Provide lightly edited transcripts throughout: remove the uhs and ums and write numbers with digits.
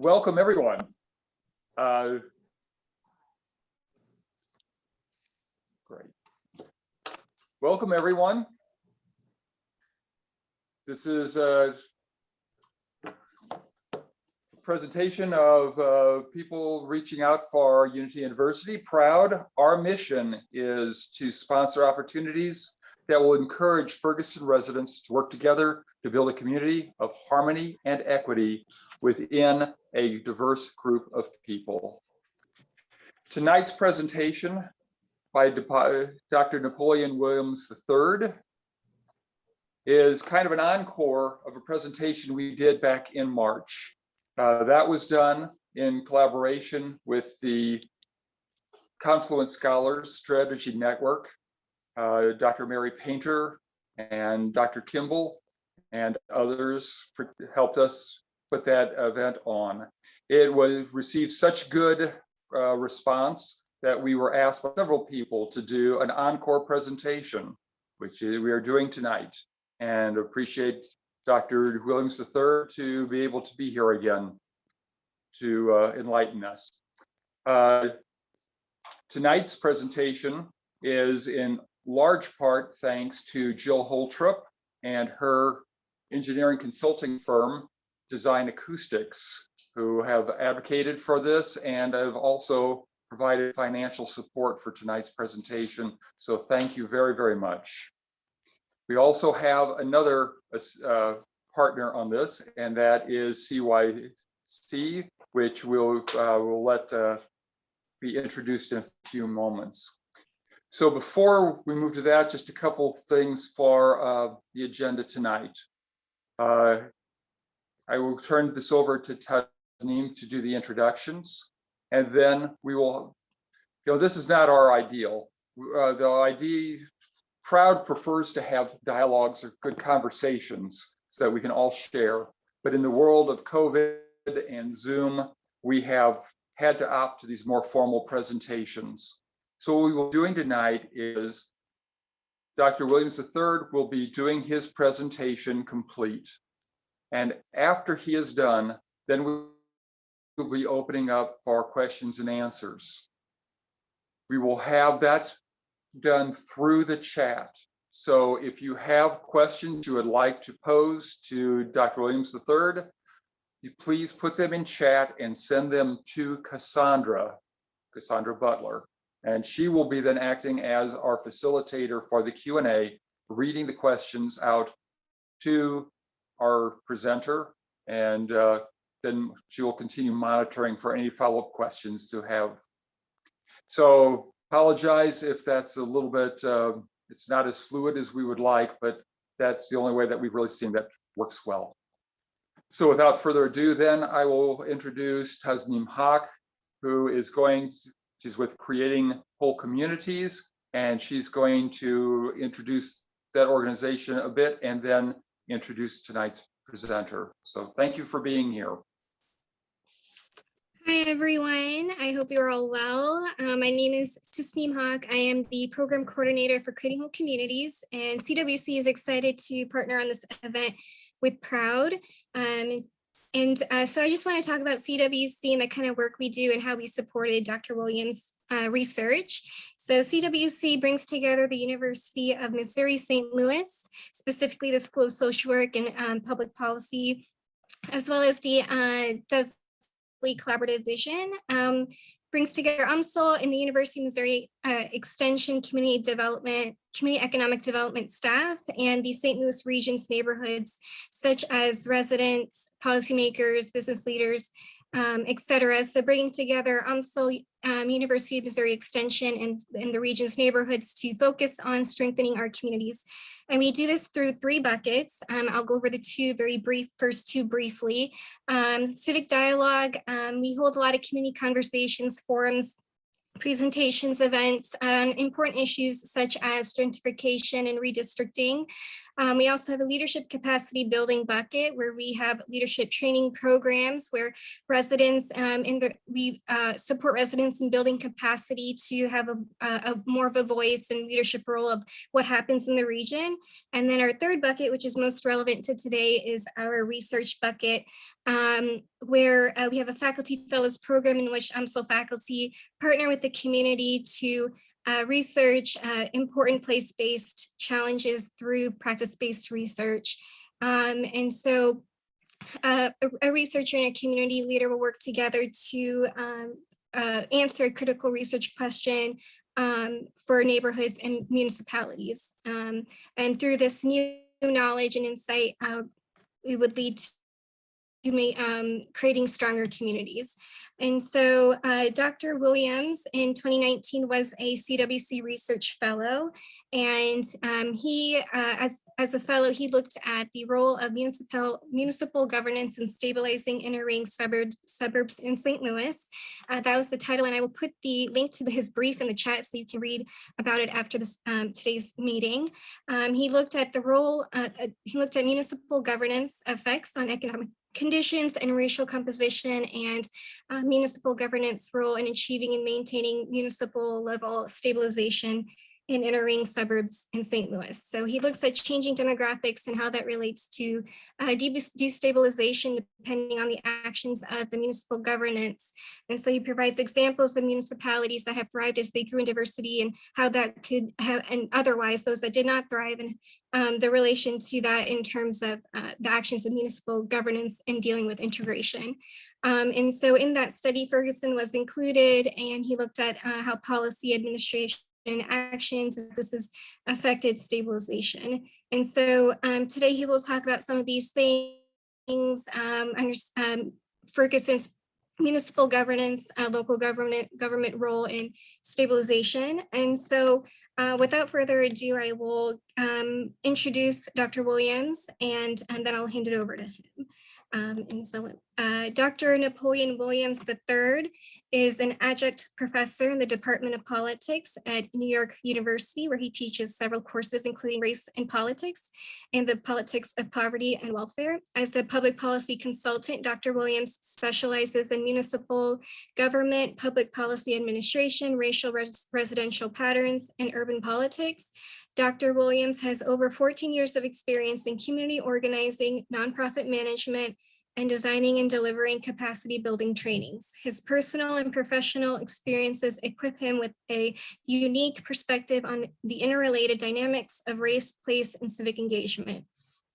Welcome everyone. Great. Welcome everyone. This is a presentation of people reaching out for Unity University. Proud, our mission is to sponsor opportunities that will encourage Ferguson residents to work together to build a community of harmony and equity within a diverse group of people. Tonight's presentation by Dr. Napoleon Williams III is kind of an encore of a presentation we did back in March. That was done in collaboration with the Confluence Scholars Strategy Network, Dr. Mary Painter and Dr. Kimball and others helped us put that event on. It received such good response that we were asked by several people to do an encore presentation, which we are doing tonight, and appreciate Dr. Williams III to be able to be here again to enlighten us. Tonight's presentation is in large part thanks to Jill Holtrup and her engineering consulting firm, Design Acoustics, who have advocated for this and have also provided financial support for tonight's presentation. So thank you very, very much. We also have another partner on this, and that is CYC, which we'll let be introduced in a few moments. So before we move to that, just a couple things for the agenda tonight. I will turn this over to Tasneem to do the introductions, and then we will, this is not our ideal. Proud prefers to have dialogues or good conversations so that we can all share. But in the world of COVID and Zoom, we have had to opt to these more formal presentations. So what we will be doing tonight is Dr. Williams III will be doing his presentation complete. And after he is done, then we will be opening up for questions and answers. We will have that done through the chat. So if you have questions you would like to pose to Dr. Williams III, you please put them in chat and send them to Cassandra Butler. And she will be then acting as our facilitator for the Q&A, reading the questions out to our presenter, and then she will continue monitoring for any follow-up questions to have. So apologize if that's a little bit, it's not as fluid as we would like, but that's the only way that we've really seen that works well. So without further ado, then I will introduce Tasneem Haq, who is she's with Creating Whole Communities, and she's going to introduce that organization a bit and then introduce tonight's presenter. So thank you for being here. Hi, everyone. I hope you're all well. My name is Tasneem Haq. I am the program coordinator for Creating Whole Communities, and CWC is excited to partner on this event with Proud. So I just want to talk about CWC and the kind of work we do and how we supported Dr. Williams' research. So CWC brings together the University of Missouri St. Louis, specifically the School of Social Work and Public Policy, as well as the Collaborative Vision, brings together UMSL and the University of Missouri Extension Community Economic Development staff and the St. Louis region's neighborhoods, such as residents, policymakers, business leaders, et cetera. So bringing together UMSL, University of Missouri Extension and the region's neighborhoods to focus on strengthening our communities. And we do this through 3 buckets. I'll go over the first two briefly. Civic dialogue, we hold a lot of community conversations, forums, presentations, events on important issues such as gentrification and redistricting. We also have a leadership capacity building bucket where we have leadership training programs where residents we support residents in building capacity to have a more of a voice and leadership role of what happens in the region. And then our third bucket, which is most relevant to today, is our research bucket, where we have a faculty fellows program in which UMSL faculty partner with the community to research important place-based challenges through practice-based research. And so a researcher and a community leader will work together to answer a critical research question for neighborhoods and municipalities. And through this new knowledge and insight, we would lead to creating stronger communities. And so Dr. Williams in 2019 was a CWC Research Fellow, and he, as a fellow, he looked at the role of municipal governance in stabilizing inner ring suburbs in St. Louis. That was the title, and I will put the link to his brief in the chat so you can read about it after this today's meeting. He looked at the role, he looked at municipal governance effects on economic conditions and racial composition, and municipal governance role in achieving and maintaining municipal level stabilization in inner ring suburbs in St. Louis. So he looks at changing demographics and how that relates to destabilization depending on the actions of the municipal governance. And so he provides examples of municipalities that have thrived as they grew in diversity and how that could have, and otherwise those that did not thrive, and the relation to that in terms of the actions of municipal governance in dealing with integration. And so in that study, Ferguson was included, and he looked at how policy administration and actions, this has affected stabilization. And so today he will talk about some of these things, Ferguson's municipal governance, local government role in stabilization. And so without further ado, I will introduce Dr. Williams, and then I'll hand it over to him. And so Dr. Napoleon Williams III is an adjunct professor in the Department of Politics at New York University, where he teaches several courses, including race and politics and the politics of poverty and welfare. As a public policy consultant, Dr. Williams specializes in municipal government, public policy administration, racial residential patterns, and urban politics. Dr. Williams has over 14 years of experience in community organizing, nonprofit management, and designing and delivering capacity building trainings. His personal and professional experiences equip him with a unique perspective on the interrelated dynamics of race, place, and civic engagement.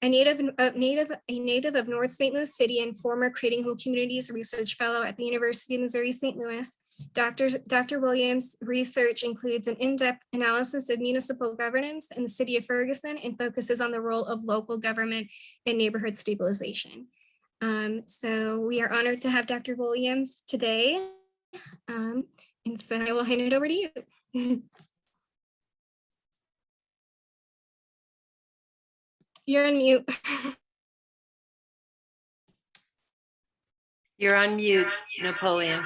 A native of North St. Louis City and former Creating Whole Communities Research Fellow at the University of Missouri St. Louis, Dr. Williams' research includes an in-depth analysis of municipal governance in the city of Ferguson and focuses on the role of local government in neighborhood stabilization. So we are honored to have Dr. Williams today. And so I will hand it over to you. You're on mute. You're on mute, Napoleon.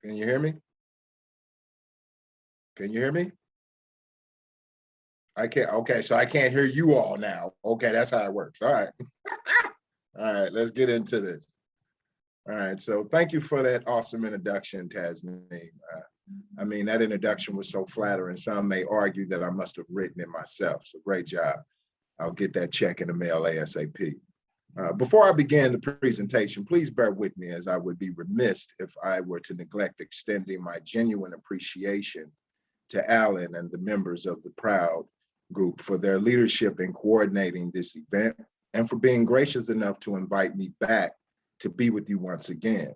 Can you hear me? Can you hear me? I can't. Okay, so I can't hear you all now. Okay, that's how it works. All right. All right, let's get into this. All right, so thank you for that awesome introduction, Tasneem. I mean, that introduction was so flattering. Some may argue that I must have written it myself. So great job. I'll get that check in the mail ASAP. Before I begin the presentation, please bear with me, as I would be remiss if I were to neglect extending my genuine appreciation to Alan and the members of the Proud group for their leadership in coordinating this event and for being gracious enough to invite me back to be with you once again.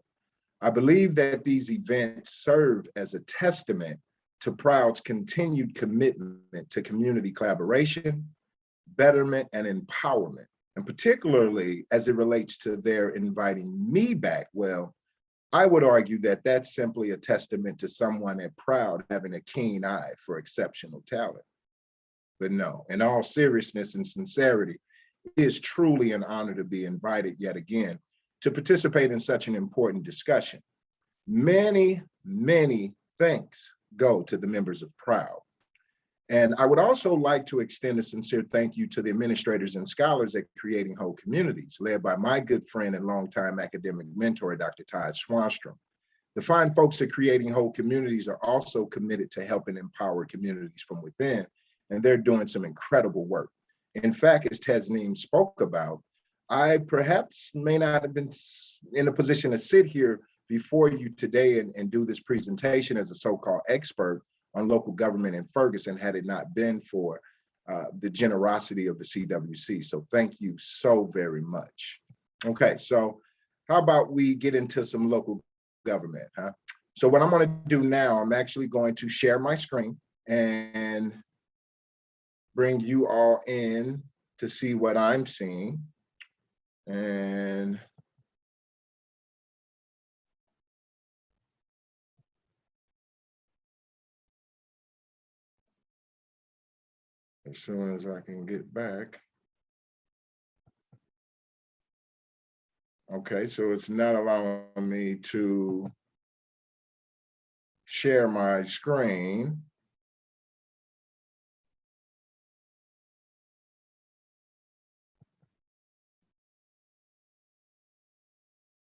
I believe that these events serve as a testament to Proud's continued commitment to community collaboration, betterment, and empowerment. And particularly as it relates to their inviting me back, well, I would argue that that's simply a testament to someone at Proud having a keen eye for exceptional talent. But no, in all seriousness and sincerity, it is truly an honor to be invited yet again to participate in such an important discussion. Many, many thanks go to the members of Proud. And I would also like to extend a sincere thank you to the administrators and scholars at Creating Whole Communities, led by my good friend and longtime academic mentor, Dr. Todd Swanstrom. The fine folks at Creating Whole Communities are also committed to helping empower communities from within, and they're doing some incredible work. In fact, as Tasneem spoke about, I perhaps may not have been in a position to sit here before you today and do this presentation as a so-called expert on local government in Ferguson had it not been for the generosity of the CWC. So thank you so very much. Okay, so how about we get into some local government, huh? So what I'm going to do now, I'm actually going to share my screen and bring you all in to see what I'm seeing. And as soon as I can get back. Okay, so it's not allowing me to share my screen.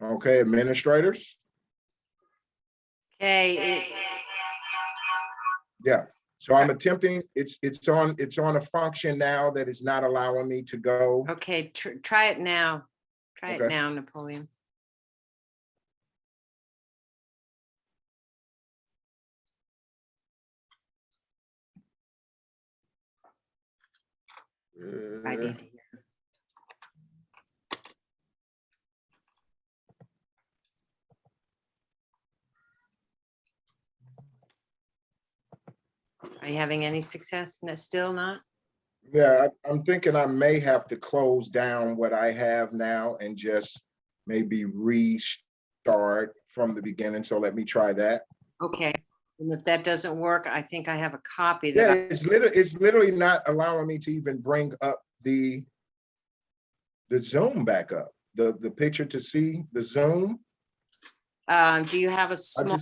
Okay, administrators. Okay, Yeah, so I'm attempting, it's on a function now that is not allowing me to go. okay, try it now. Try it Okay. now, Napoleon. I need to hear. Are you having any success? No, still not? Yeah, I'm thinking I may have to close down what I have now and just maybe restart from the beginning. So let me try that. Okay, and if that doesn't work, I think I have a copy Yeah, that it's literally not allowing me to even bring up the Zoom back up, the picture to see the Zoom. do you have a small,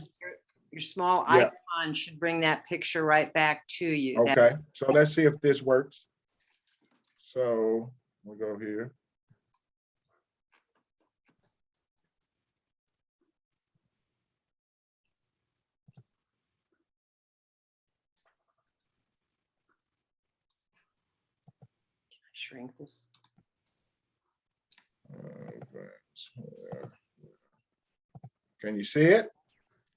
your small Yeah. icon should bring that picture right back to you. That- Okay, so let's see if this works. So we'll go here. Shrink this. Can you see it?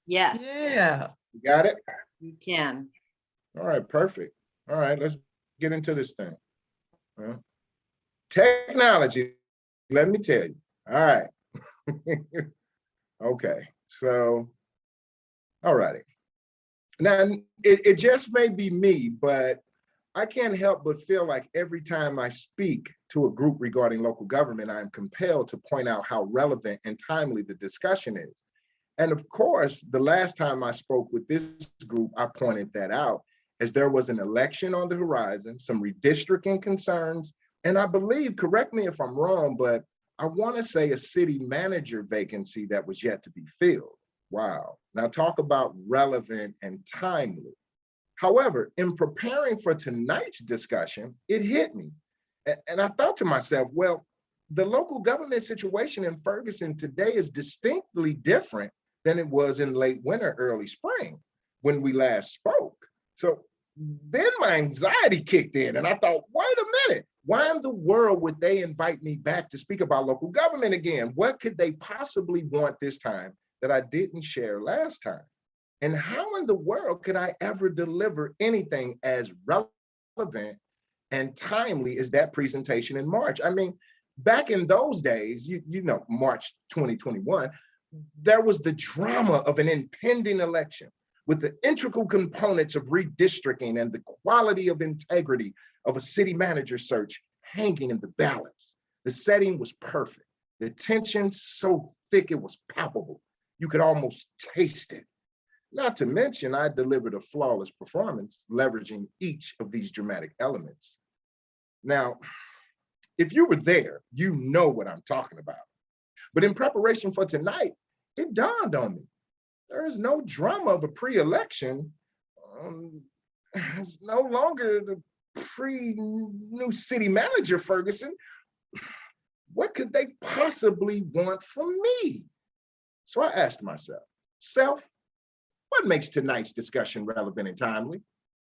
Yes, Yeah. You got it? you can. All right, perfect. All right, let's get into this thing. Technology, let me tell you. All right. Okay, so, all righty. Now, it just may be me, but I can't help but feel like every time I speak to a group regarding local government, I'm compelled to point out how relevant and timely the discussion is. And of course, the last time I spoke with this group, I pointed that out as there was an election on the horizon, some redistricting concerns, and I believe, correct me if I'm wrong, but I want to say a city manager vacancy that was yet to be filled. Wow. Now talk about relevant and timely. However, in preparing for tonight's discussion, it hit me. And I thought to myself, well, the local government situation in Ferguson today is distinctly different than it was in late winter, early spring when we last spoke. So then my anxiety kicked in and I thought, wait a minute, why in the world would they invite me back to speak about local government again? What could they possibly want this time that I didn't share last time? And how in the world could I ever deliver anything as relevant and timely as that presentation in March? I mean, back in those days, you know, March 2021, there was the drama of an impending election with the integral components of redistricting and the quality of integrity of a city manager search hanging in the balance. The setting was perfect. The tension so thick it was palpable. You could almost taste it. Not to mention, I delivered a flawless performance, leveraging each of these dramatic elements. Now, if you were there, you know what I'm talking about. But in preparation for tonight, it dawned on me. There is no drama of a pre-election. is no longer the pre-new city manager, Ferguson. What could they possibly want from me? So I asked myself, self, what makes tonight's discussion relevant and timely?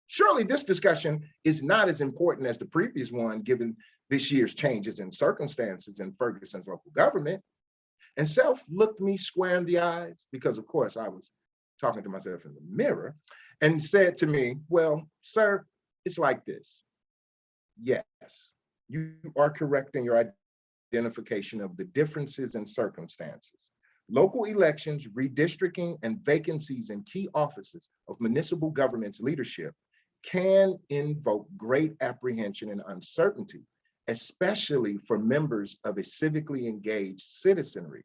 Surely this discussion is not as important as the previous one, given this year's changes in circumstances in Ferguson's local government. And self looked me square in the eyes, because of course I was talking to myself in the mirror, and said to me, well, sir, it's like this. Yes, you are correct in your identification of the differences in circumstances. Local elections, redistricting, and vacancies in key offices of municipal government's leadership can invoke great apprehension and uncertainty, especially for members of a civically engaged citizenry.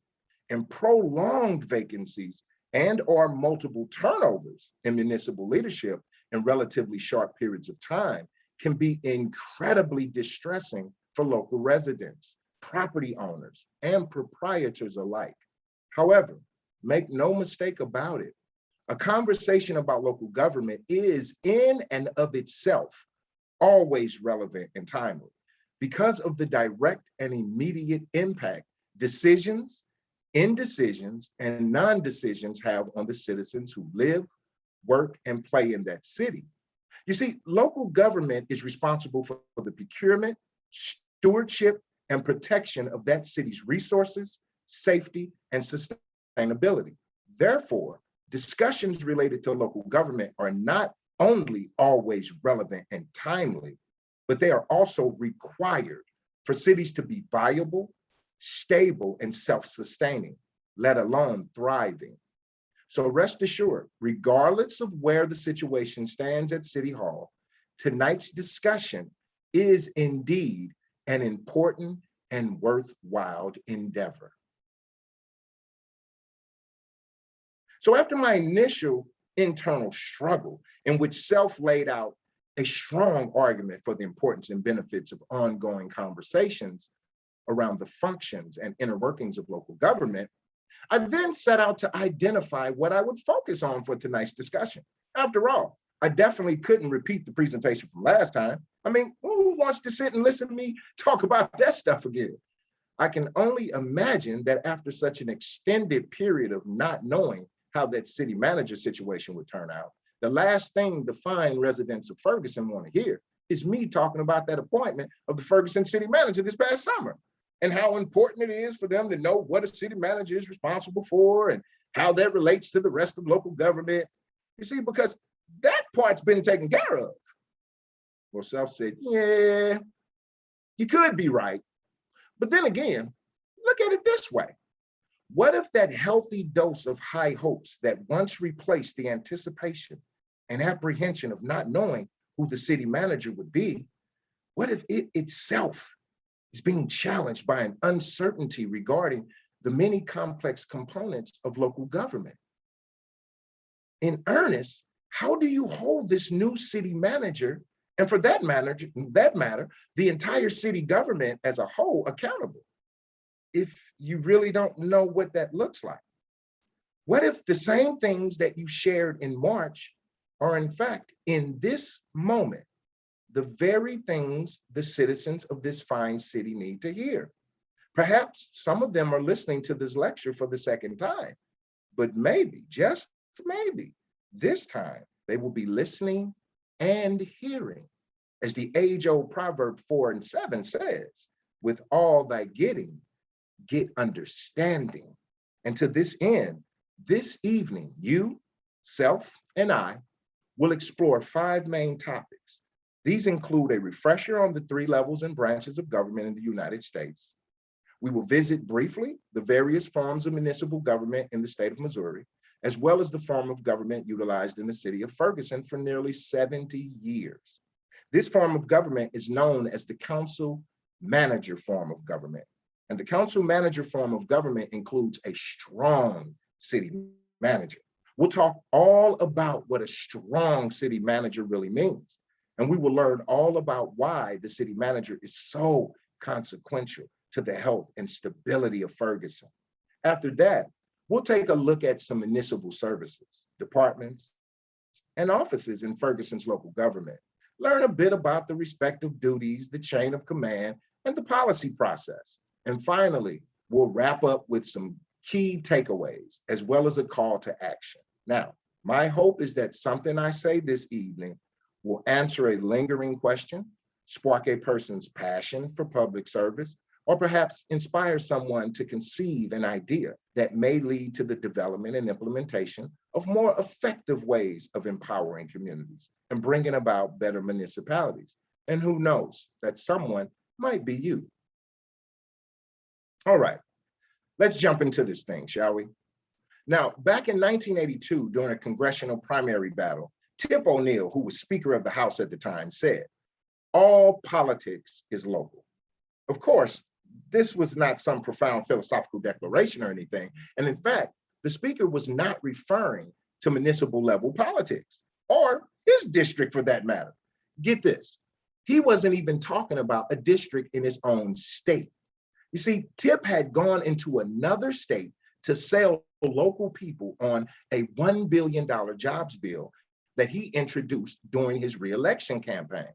And prolonged vacancies and/or multiple turnovers in municipal leadership in relatively short periods of time can be incredibly distressing for local residents, property owners, and proprietors alike. However, make no mistake about it, a conversation about local government is in and of itself always relevant and timely because of the direct and immediate impact decisions, indecisions, and non-decisions have on the citizens who live, work, and play in that city. You see, local government is responsible for the procurement, stewardship, and protection of that city's resources, safety, and sustainability. Therefore, discussions related to local government are not only always relevant and timely, but they are also required for cities to be viable, stable, and self-sustaining, let alone thriving. So rest assured, regardless of where the situation stands at City Hall, tonight's discussion is indeed an important and worthwhile endeavor. So after my initial internal struggle, in which self laid out a strong argument for the importance and benefits of ongoing conversations around the functions and inner workings of local government, I then set out to identify what I would focus on for tonight's discussion. After all, I definitely couldn't repeat the presentation from last time. I mean, who wants to sit and listen to me talk about that stuff again? I can only imagine that after such an extended period of not knowing how that city manager situation would turn out, the last thing the fine residents of Ferguson want to hear is me talking about that appointment of the Ferguson city manager this past summer and how important it is for them to know what a city manager is responsible for and how that relates to the rest of local government. You see, because that part's been taken care of. Well, Self said, yeah, you could be right. But then again, look at it this way. What if that healthy dose of high hopes that once replaced the anticipation and apprehension of not knowing who the city manager would be, what if it itself is being challenged by an uncertainty regarding the many complex components of local government? In earnest, how do you hold this new city manager, and for that matter, the entire city government as a whole accountable, if you really don't know what that looks like? What if the same things that you shared in March are in fact in this moment the very things the citizens of this fine city need to hear? Perhaps some of them are listening to this lecture for the second time, but maybe, just maybe, this time they will be listening and hearing. As the age-old proverb 4:7 says, with all thy getting, get understanding. And to this end, this evening, you, Self, and I will explore 5 main topics. These include a refresher on the 3 levels and branches of government in the United States. We will visit briefly the various forms of municipal government in the state of Missouri, as well as the form of government utilized in the city of Ferguson for nearly 70 years. This form of government is known as the council manager form of government. And the council manager form of government includes a strong city manager. We'll talk all about what a strong city manager really means. And we will learn all about why the city manager is so consequential to the health and stability of Ferguson. After that, we'll take a look at some municipal services, departments, and offices in Ferguson's local government. Learn a bit about the respective duties, the chain of command, and the policy process. And finally, we'll wrap up with some key takeaways, as well as a call to action. Now, my hope is that something I say this evening will answer a lingering question, spark a person's passion for public service, or perhaps inspire someone to conceive an idea that may lead to the development and implementation of more effective ways of empowering communities and bringing about better municipalities. And who knows, that someone might be you. All right, let's jump into this thing, shall we? Now, back in 1982, during a congressional primary battle, Tip O'Neill, who was Speaker of the House at the time, said, "All politics is local." Of course, this was not some profound philosophical declaration or anything. And in fact, the speaker was not referring to municipal level politics or his district for that matter. Get this, he wasn't even talking about a district in his own state. You see, Tip had gone into another state to sell local people on a $1 billion jobs bill that he introduced during his reelection campaign,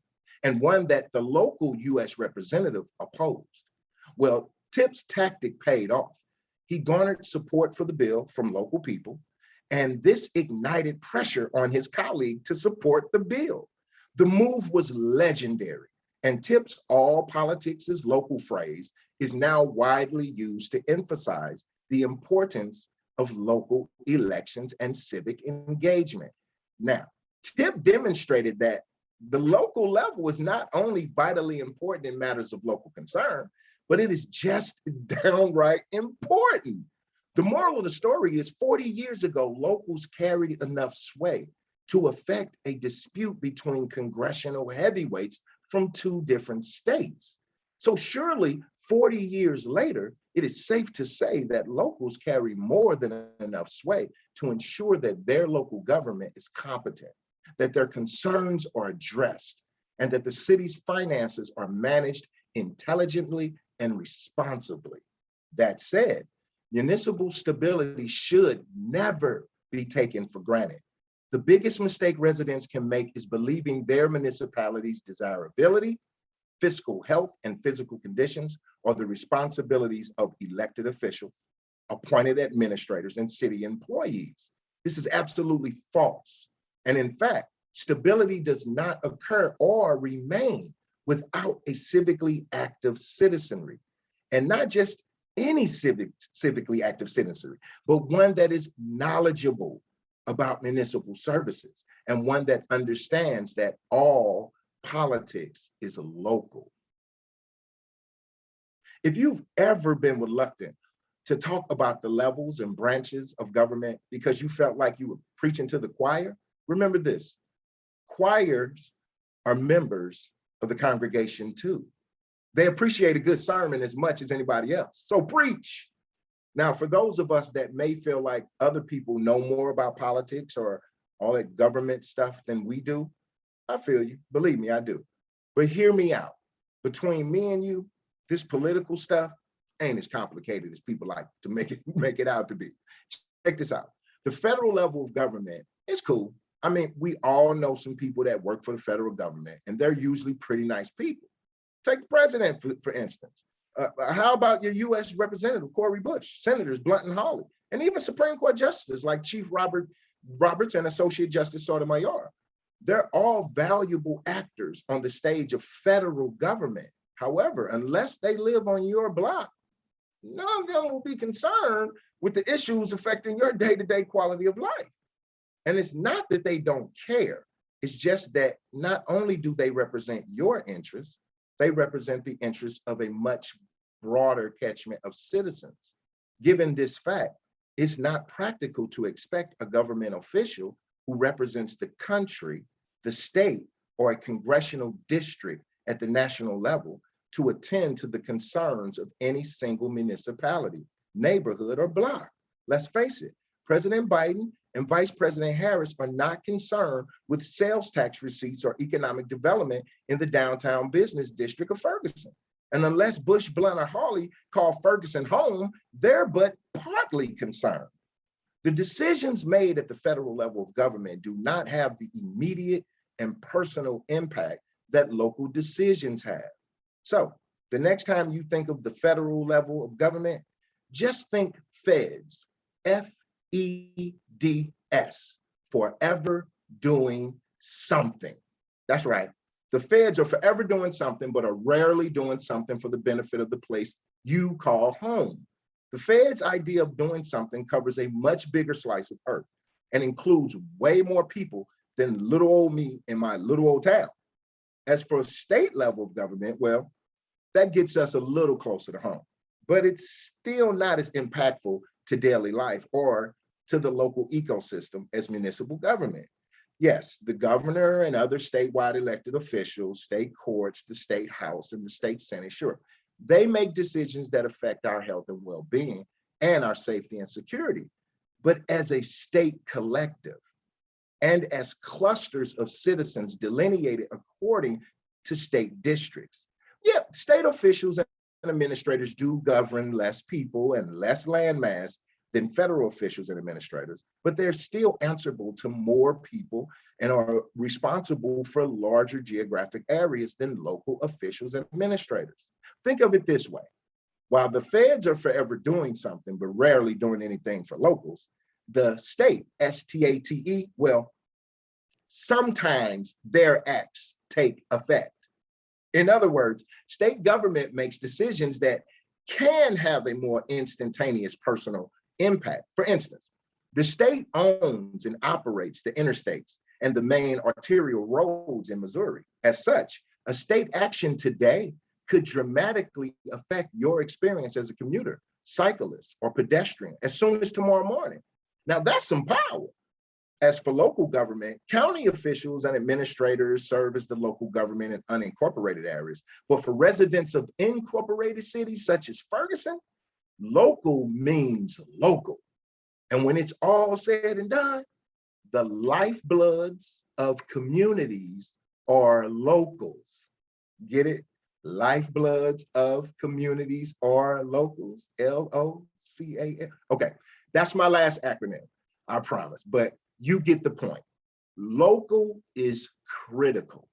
and one that the local US representative opposed. Well, Tip's tactic paid off. He garnered support for the bill from local people, and this ignited pressure on his colleague to support the bill. The move was legendary, and Tip's "all politics is local" phrase is now widely used to emphasize the importance of local elections and civic engagement. Now, Tip demonstrated that the local level is not only vitally important in matters of local concern, but it is just downright important. The moral of the story is 40 years ago, locals carried enough sway to affect a dispute between congressional heavyweights from two different states. So surely 40 years later, it is safe to say that locals carry more than enough sway to ensure that their local government is competent, that their concerns are addressed, and that the city's finances are managed intelligently and responsibly. That said, municipal stability should never be taken for granted. The biggest mistake residents can make is believing their municipality's desirability, fiscal health, and physical conditions are the responsibilities of elected officials, appointed administrators, and city employees. This is absolutely false. And in fact, stability does not occur or remain without a civically active citizenry. And not just any civically active citizenry, but one that is knowledgeable about municipal services and one that understands that all politics is local. If you've ever been reluctant to talk about the levels and branches of government because you felt like you were preaching to the choir, remember this: choirs are members of the congregation too. They appreciate a good sermon as much as anybody else. So preach. Now, for those of us that may feel like other people know more about politics or all that government stuff than we do, I feel you. Believe me, I do. But hear me out. Between me and you, this political stuff ain't as complicated as people like to make it out to be. Check this out. The federal level of government is cool. I mean, we all know some people that work for the federal government, and they're usually pretty nice people. Take the president, for instance. How about your US Representative Cori Bush, Senators Blunt and Hawley, and even Supreme Court justices like Chief Roberts and Associate Justice Sotomayor? They're all valuable actors on the stage of federal government. However, unless they live on your block, none of them will be concerned with the issues affecting your day-to-day quality of life. And it's not that they don't care. It's just that not only do they represent your interests, they represent the interests of a much broader catchment of citizens. Given this fact, it's not practical to expect a government official who represents the country, the state, or a congressional district at the national level to attend to the concerns of any single municipality, neighborhood, or block. Let's face it, President Biden and Vice President Harris are not concerned with sales tax receipts or economic development in the downtown business district of Ferguson. And unless Bush, Blunt, or Hawley call Ferguson home, they're but partly concerned. The decisions made at the federal level of government do not have the immediate and personal impact that local decisions have. So the next time you think of the federal level of government, just think feds, F-E-D-S, forever doing something. That's right. The feds are forever doing something, but are rarely doing something for the benefit of the place you call home. The Fed's idea of doing something covers a much bigger slice of earth and includes way more people than little old me in my little old town. As for state level of government, well, that gets us a little closer to home, but it's still not as impactful to daily life or to the local ecosystem as municipal government. Yes, the governor and other statewide elected officials, state courts, the state house, and the state senate, sure, they make decisions that affect our health and well-being and our safety and security. But as a state collective and as clusters of citizens delineated according to state districts, yeah, state officials and administrators do govern less people and less land mass than federal officials and administrators, but they're still answerable to more people and are responsible for larger geographic areas than local officials and administrators. Think of it this way. While the feds are forever doing something, but rarely doing anything for locals, the state, S-T-A-T-E, well, sometimes their acts take effect. In other words, state government makes decisions that can have a more instantaneous personal impact. For instance, the state owns and operates the interstates and the main arterial roads in Missouri. As such, a state action today could dramatically affect your experience as a commuter, cyclist, or pedestrian as soon as tomorrow morning. Now that's some power. As for local government, county officials and administrators serve as the local government in unincorporated areas. But for residents of incorporated cities such as Ferguson, local means local. And when it's all said and done, the lifebloods of communities are locals. Get it? Lifebloods of communities are locals, L-O-C-A-L. Okay, that's my last acronym, I promise, but you get the point. Local is critical.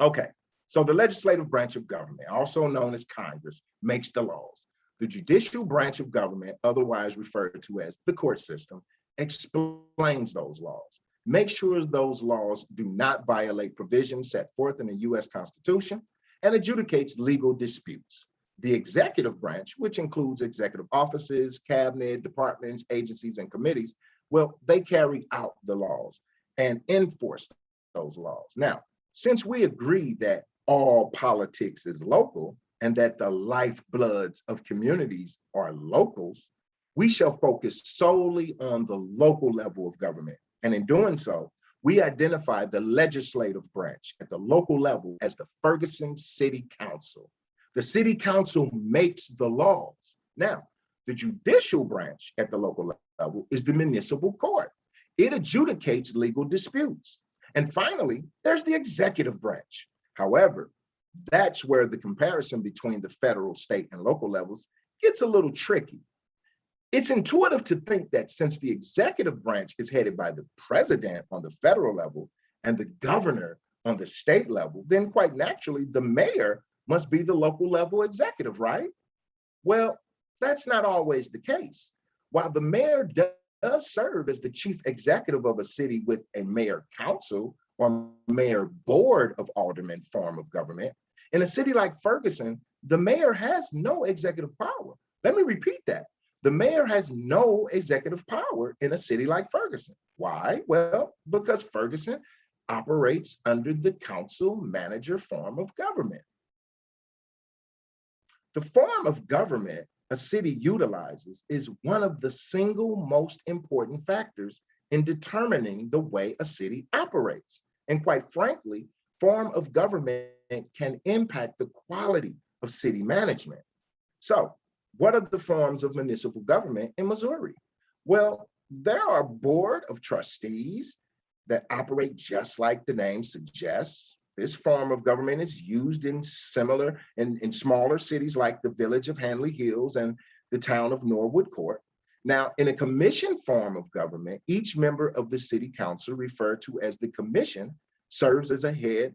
Okay, so the legislative branch of government, also known as Congress, makes the laws. The judicial branch of government, otherwise referred to as the court system, explains those laws. Make sure those laws do not violate provisions set forth in the US Constitution, and adjudicates legal disputes. The executive branch, which includes executive offices, cabinet, departments, agencies, and committees, well, they carry out the laws and enforce those laws. Now, since we agree that all politics is local and that the lifebloods of communities are locals, we shall focus solely on the local level of government. And in doing so, we identify the legislative branch at the local level as the Ferguson City Council. The City Council makes the laws. Now, the judicial branch at the local level is the municipal court. It adjudicates legal disputes. And finally, there's the executive branch. However, that's where the comparison between the federal, state, and local levels gets a little tricky. It's intuitive to think that since the executive branch is headed by the president on the federal level and the governor on the state level, then quite naturally, the mayor must be the local level executive, right? Well, that's not always the case. While the mayor does serve as the chief executive of a city with a mayor council or mayor board of aldermen form of government, in a city like Ferguson, the mayor has no executive power. Let me repeat that. The mayor has no executive power in a city like Ferguson. Why? Well, because Ferguson operates under the council manager form of government. The form of government a city utilizes is one of the single most important factors in determining the way a city operates. And quite frankly, form of government can impact the quality of city management. So, what are the forms of municipal government in Missouri? Well, there are a board of trustees that operate just like the name suggests. This form of government is used in smaller cities like the village of Hanley Hills and the town of Norwood Court. Now, in a commission form of government, each member of the city council, referred to as the commission, serves as head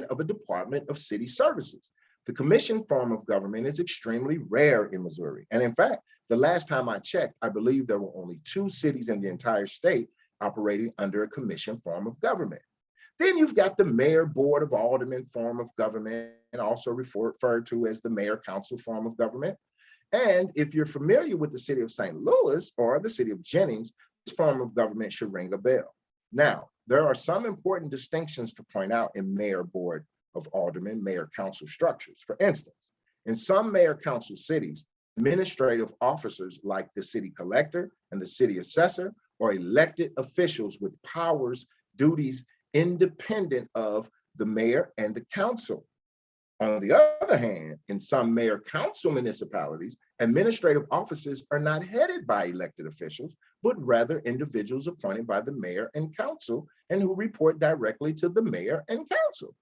of a department of city services. The commission form of government is extremely rare in Missouri. And in fact, the last time I checked, I believe there were only 2 cities in the entire state operating under a commission form of government. Then you've got the mayor board of aldermen form of government, and also referred to as the mayor council form of government. And if you're familiar with the city of St. Louis or the city of Jennings, this form of government should ring a bell. Now, there are some important distinctions to point out in mayor board of aldermen, mayor council structures. For instance, in some mayor council cities, administrative officers like the city collector and the city assessor are elected officials with powers, duties independent of the mayor and the council. On the other hand, in some mayor council municipalities, administrative offices are not headed by elected officials, but rather individuals appointed by the mayor and council and who report directly to the mayor and council.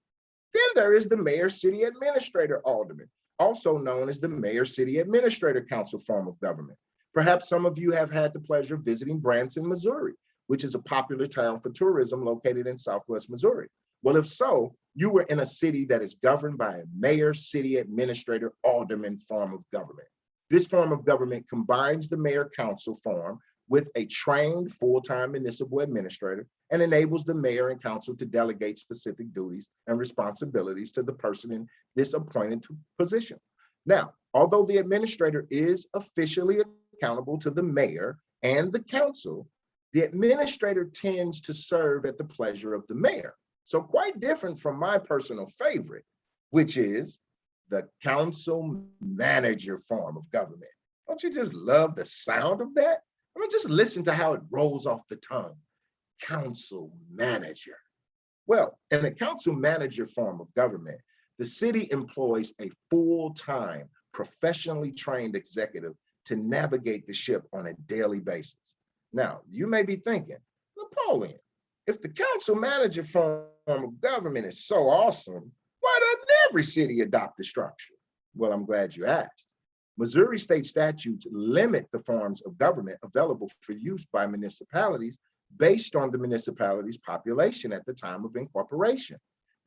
Then there is the mayor city administrator alderman, also known as the mayor city administrator council form of government. Perhaps some of you have had the pleasure of visiting Branson, Missouri, which is a popular town for tourism located in Southwest Missouri. Well, if so, you were in a city that is governed by a mayor, city administrator, alderman form of government. This form of government combines the mayor council form with a trained full-time municipal administrator and enables the mayor and council to delegate specific duties and responsibilities to the person in this appointed position. Now, although the administrator is officially accountable to the mayor and the council, the administrator tends to serve at the pleasure of the mayor. So quite different from my personal favorite, which is the council manager form of government. Don't you just love the sound of that? I mean, just listen to how it rolls off the tongue. Council manager. Well, in a council manager form of government, the city employs a full-time, professionally trained executive to navigate the ship on a daily basis. Now, you may be thinking, Napoleon, if the council manager form of government is so awesome, why doesn't every city adopt the structure? Well, I'm glad you asked. Missouri state statutes limit the forms of government available for use by municipalities based on the municipality's population at the time of incorporation.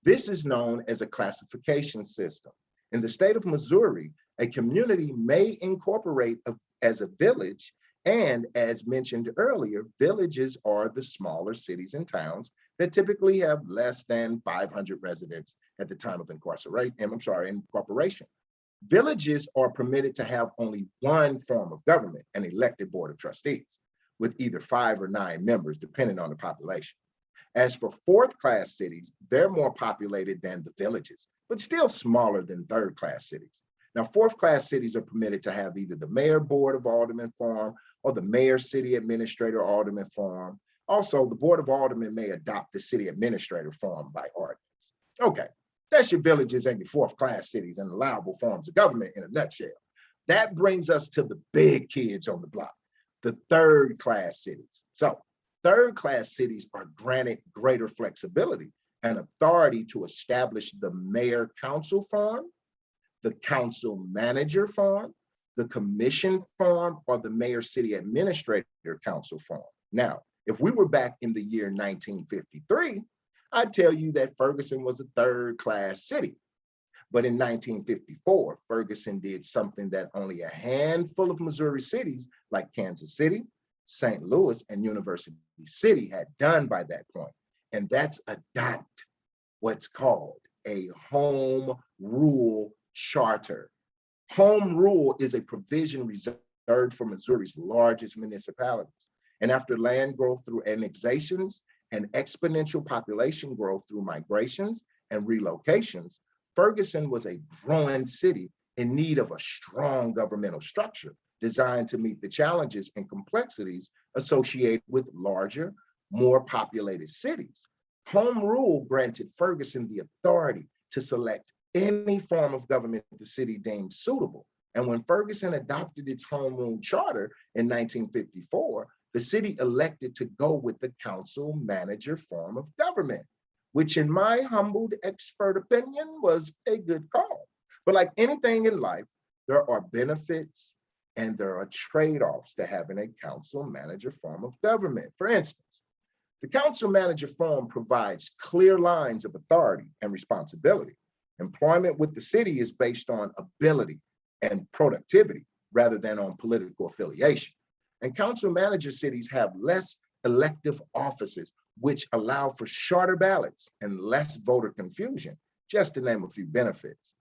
This is known as a classification system. In the state of Missouri, a community may incorporate as a village, and as mentioned earlier, villages are the smaller cities and towns that typically have less than 500 residents at the time of incorporation. Villages are permitted to have only one form of government, an elected board of trustees, with either 5 or 9 members, depending on the population. As for 4th-class cities, they're more populated than the villages, but still smaller than 3rd-class cities. Now, 4th-class cities are permitted to have either the mayor board of aldermen form or the mayor city administrator alderman form. Also, the board of aldermen may adopt the city administrator form by ordinance. Okay, that's your villages and your 4th-class cities and allowable forms of government in a nutshell. That brings us to the big kids on the block, the 3rd-class cities. So 3rd-class cities are granted greater flexibility and authority to establish the mayor council form, the council manager form, the commission form, or the mayor city administrator council form. Now, if we were back in the year 1953, I'd tell you that Ferguson was a 3rd-class city. But in 1954, Ferguson did something that only a handful of Missouri cities like Kansas City, St. Louis, and University City had done by that point. And that's adopt what's called a home rule charter. Home rule is a provision reserved for Missouri's largest municipalities. And after land growth through annexations and exponential population growth through migrations and relocations, Ferguson was a growing city in need of a strong governmental structure designed to meet the challenges and complexities associated with larger, more populated cities. Home rule granted Ferguson the authority to select any form of government the city deemed suitable. And when Ferguson adopted its home rule charter in 1954, the city elected to go with the council manager form of government, which in my humbled expert opinion was a good call. But like anything in life, there are benefits and there are trade-offs to having a council manager form of government. For instance, the council manager form provides clear lines of authority and responsibility. Employment with the city is based on ability and productivity rather than on political affiliation. And council manager cities have less elective offices, which allow for shorter ballots and less voter confusion, just to name a few benefits.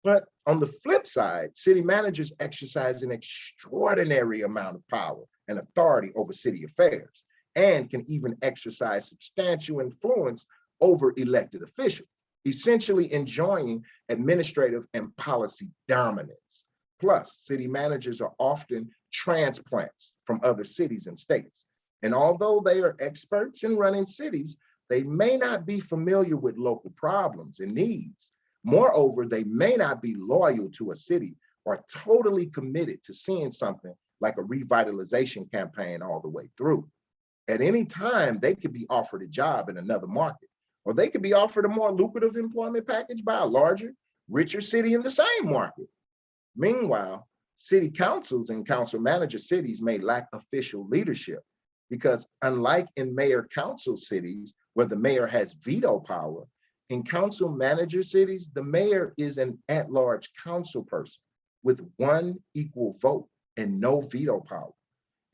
But on the flip side, city managers exercise an extraordinary amount of power and authority over city affairs, and can even exercise substantial influence over elected officials, essentially enjoying administrative and policy dominance. Plus, city managers are often transplants from other cities and states. And although they are experts in running cities, they may not be familiar with local problems and needs. Moreover, they may not be loyal to a city or totally committed to seeing something like a revitalization campaign all the way through. At any time, they could be offered a job in another market, or they could be offered a more lucrative employment package by a larger, richer city in the same market. Meanwhile, city councils and council manager cities may lack official leadership because, unlike in mayor council cities where the mayor has veto power, in council manager cities, the mayor is an at-large council person with one equal vote and no veto power.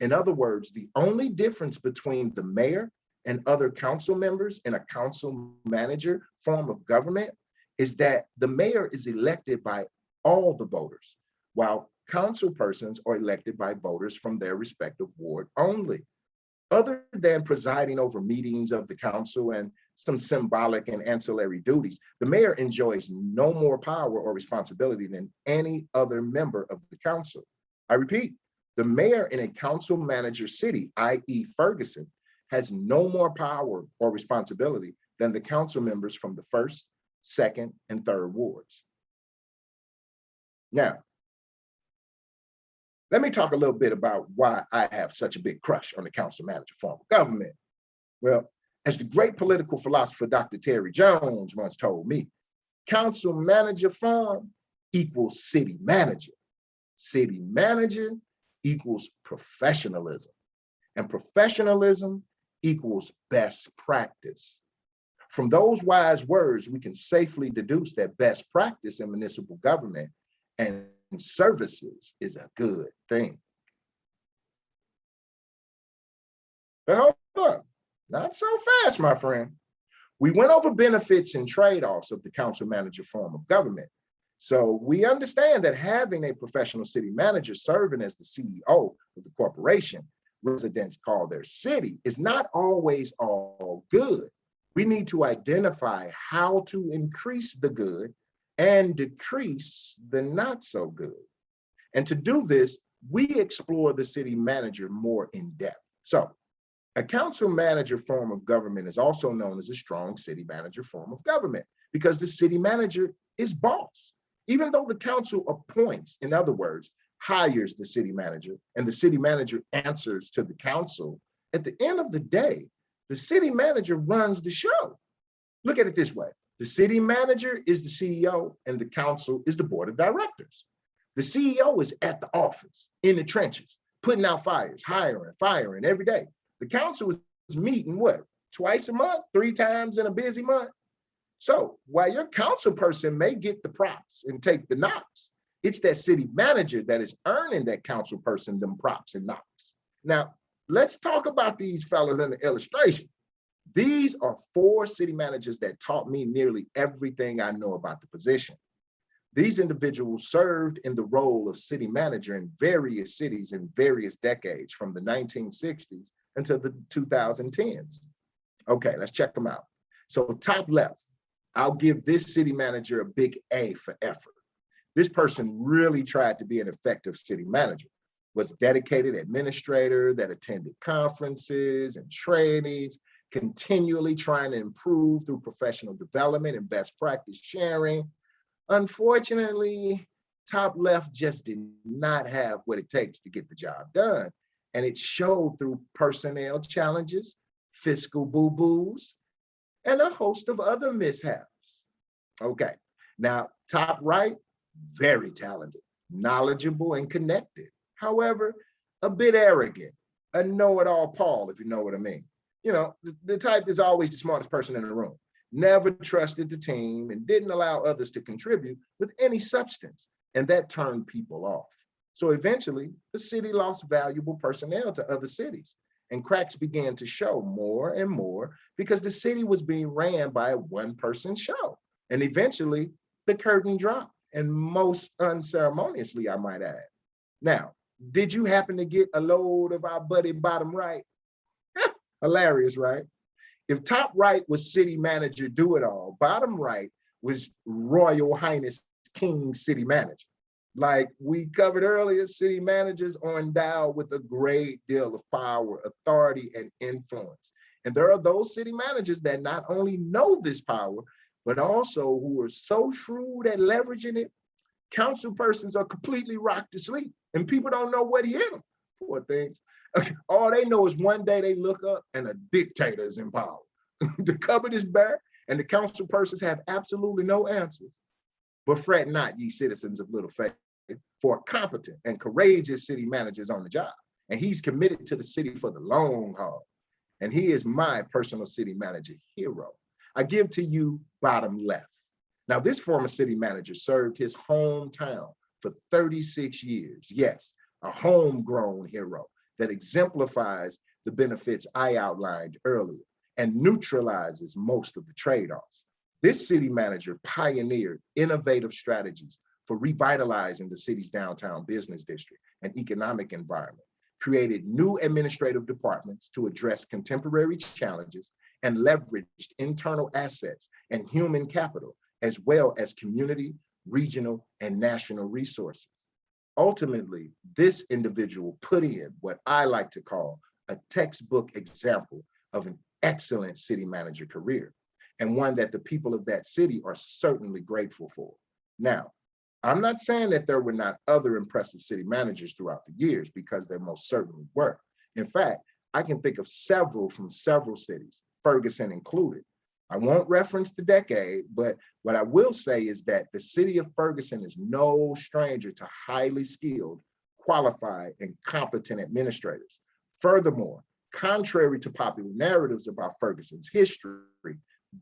In other words, the only difference between the mayor and other council members in a council manager form of government is that the mayor is elected by all the voters, while council persons are elected by voters from their respective ward only. Other than presiding over meetings of the council and some symbolic and ancillary duties, the mayor enjoys no more power or responsibility than any other member of the council. I repeat, the mayor in a council manager city, i.e. Ferguson, has no more power or responsibility than the council members from the 1st, 2nd, and 3rd wards. Now, let me talk a little bit about why I have such a big crush on the council manager form of government. Well, as the great political philosopher, Dr. Terry Jones once told me, council manager form equals city manager. City manager equals professionalism, and professionalism equals best practice. From those wise words, we can safely deduce that best practice in municipal government and services is a good thing. But hold up, not so fast, my friend. We went over benefits and trade-offs of the council manager form of government. So we understand that having a professional city manager serving as the CEO of the corporation residents call their city is not always all good. We need to identify how to increase the good and decrease the not so good. And to do this, we explore the city manager more in depth. So a council manager form of government is also known as a strong city manager form of government because the city manager is boss. Even though the council appoints, in other words, hires the city manager and the city manager answers to the council, at the end of the day, the city manager runs the show. Look at it this way. The city manager is the CEO and the council is the board of directors. The CEO is at the office, in the trenches, putting out fires, hiring, firing every day. The council is meeting what, twice a month, 3 times in a busy month? So while your council person may get the props and take the knocks, it's that city manager that is earning that council person them props and knocks. Now, let's talk about these fellas in the illustration. These are 4 city managers that taught me nearly everything I know about the position. These individuals served in the role of city manager in various cities in various decades from the 1960s until the 2010s. Okay, let's check them out. So top left, I'll give this city manager a big A for effort. This person really tried to be an effective city manager, was a dedicated administrator that attended conferences and trainings, continually trying to improve through professional development and best practice sharing. Unfortunately, top left just did not have what it takes to get the job done. And it showed through personnel challenges, fiscal boo-boos, and a host of other mishaps. Okay, now top right, very talented, knowledgeable, and connected. However, a bit arrogant, a know-it-all Paul, if you know what I mean. You know, the type is always the smartest person in the room, never trusted the team and didn't allow others to contribute with any substance. And that turned people off. So eventually, the city lost valuable personnel to other cities, and cracks began to show more and more because the city was being ran by a one-person show. And eventually, the curtain dropped, and most unceremoniously, I might add. Now, did you happen to get a load of our buddy bottom right? Hilarious, right? If top right was city manager do-it-all, bottom right was Royal Highness King city manager. Like we covered earlier, city managers are endowed with a great deal of power, authority, and influence. And there are those city managers that not only know this power, but also who are so shrewd at leveraging it, council persons are completely rocked to sleep and people don't know what hit them. Poor things. All they know is one day they look up and a dictator is in power. The cupboard is bare and the council persons have absolutely no answers. But fret not, ye citizens of little faith, for competent and courageous city managers on the job. And he's committed to the city for the long haul. And he is my personal city manager hero. I give to you bottom left. Now, this former city manager served his hometown for 36 years. Yes, a homegrown hero that exemplifies the benefits I outlined earlier and neutralizes most of the trade-offs. This city manager pioneered innovative strategies for revitalizing the city's downtown business district and economic environment, created new administrative departments to address contemporary challenges, and leveraged internal assets and human capital, as well as community, regional, and national resources. Ultimately, this individual put in what I like to call a textbook example of an excellent city manager career, and one that the people of that city are certainly grateful for. Now, I'm not saying that there were not other impressive city managers throughout the years, because there most certainly were. In fact, I can think of several from several cities, Ferguson included. I won't reference the decade, but what I will say is that the city of Ferguson is no stranger to highly skilled, qualified, and competent administrators. Furthermore, contrary to popular narratives about Ferguson's history,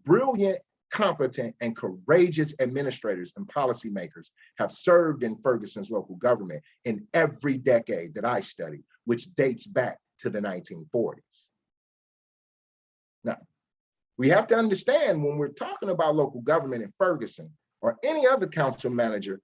brilliant, competent, and courageous administrators and policymakers have served in Ferguson's local government in every decade that I studied, which dates back to the 1940s. Now, we have to understand when we're talking about local government in Ferguson or any other council manager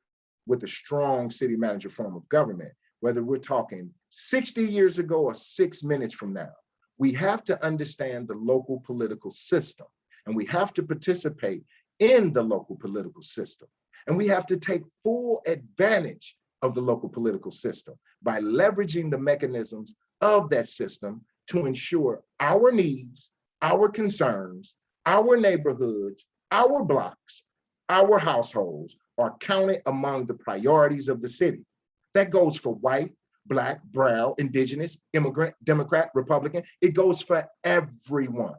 with a strong city manager form of government, whether we're talking 60 years ago or 6 minutes from now, we have to understand the local political system, and we have to participate in the local political system. And we have to take full advantage of the local political system by leveraging the mechanisms of that system to ensure our needs, our concerns, our neighborhoods, our blocks, our households are counted among the priorities of the city. That goes for white, Black, brown, indigenous, immigrant, Democrat, Republican. It goes for everyone.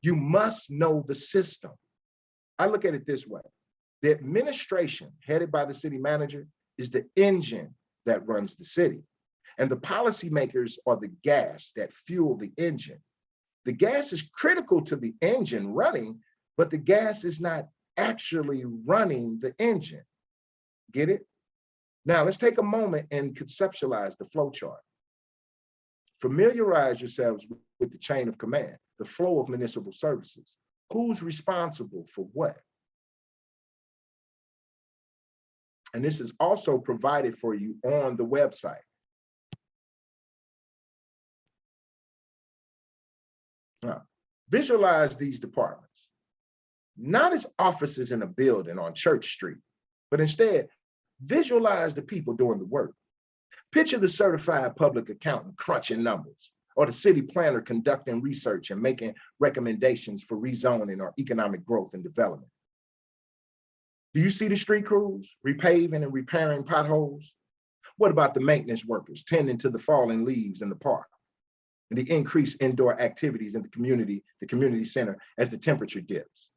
You must know the system. I look at it this way. The administration headed by the city manager is the engine that runs the city. And the policymakers are the gas that fuel the engine. The gas is critical to the engine running, but the gas is not actually running the engine. Get it? Now let's take a moment and conceptualize the flow chart. Familiarize yourselves with the chain of command, the flow of municipal services. Who's responsible for what? And this is also provided for you on the website. Now, visualize these departments, not as offices in a building on Church Street, but instead visualize the people doing the work. Picture the certified public accountant crunching numbers, or the city planner conducting research and making recommendations for rezoning or economic growth and development. Do you see the street crews repaving and repairing potholes? What about the maintenance workers tending to the fallen leaves in the park? And the increased indoor activities in the community center as the temperature dips?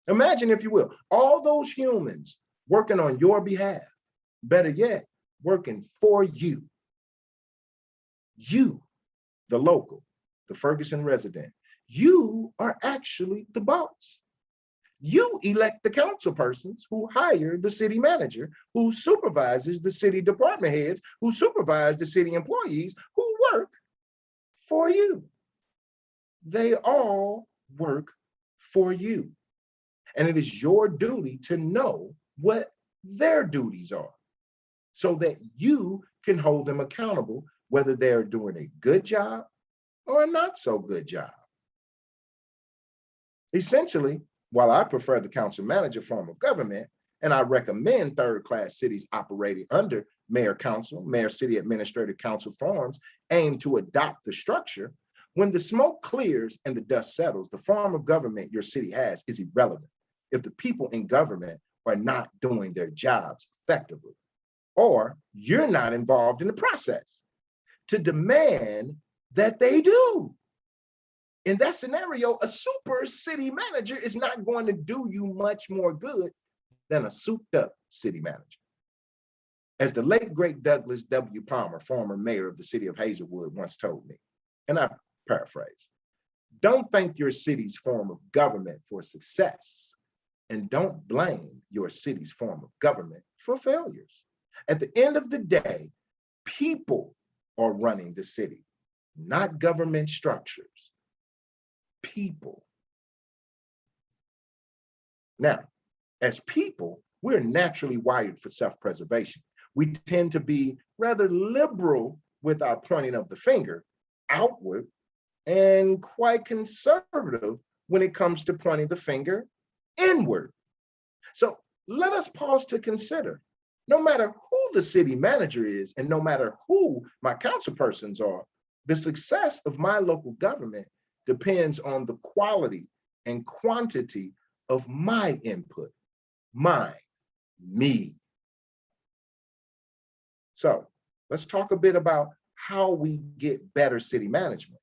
Imagine, if you will, all those humans working on your behalf. Better yet, working for you. You, the local, the Ferguson resident, you are actually the boss. You elect the council persons who hire the city manager, who supervises the city department heads, who supervise the city employees who work for you. They all work for you. And it is your duty to know what their duties are so that you can hold them accountable, whether they're doing a good job or a not so good job. Essentially, while I prefer the council manager form of government, and I recommend third-class cities operating under mayor council, mayor city administrative council forms aimed to adopt the structure, when the smoke clears and the dust settles, the form of government your city has is irrelevant if the people in government are not doing their jobs effectively, or you're not involved in the process to demand that they do. In that scenario, a super city manager is not going to do you much more good than a souped up city manager. As the late great Douglas W. Palmer, former mayor of the city of Hazelwood, once told me, and I paraphrase, don't thank your city's form of government for success, and don't blame your city's form of government for failures. At the end of the day, people are running the city, not government structures. People. Now, as people, we're naturally wired for self-preservation. We tend to be rather liberal with our pointing of the finger outward and quite conservative when it comes to pointing the finger inward. So let us pause to consider, no matter who the city manager is and no matter who my council persons are, the success of my local government depends on the quality and quantity of my input, me. So let's talk a bit about how we get better city management,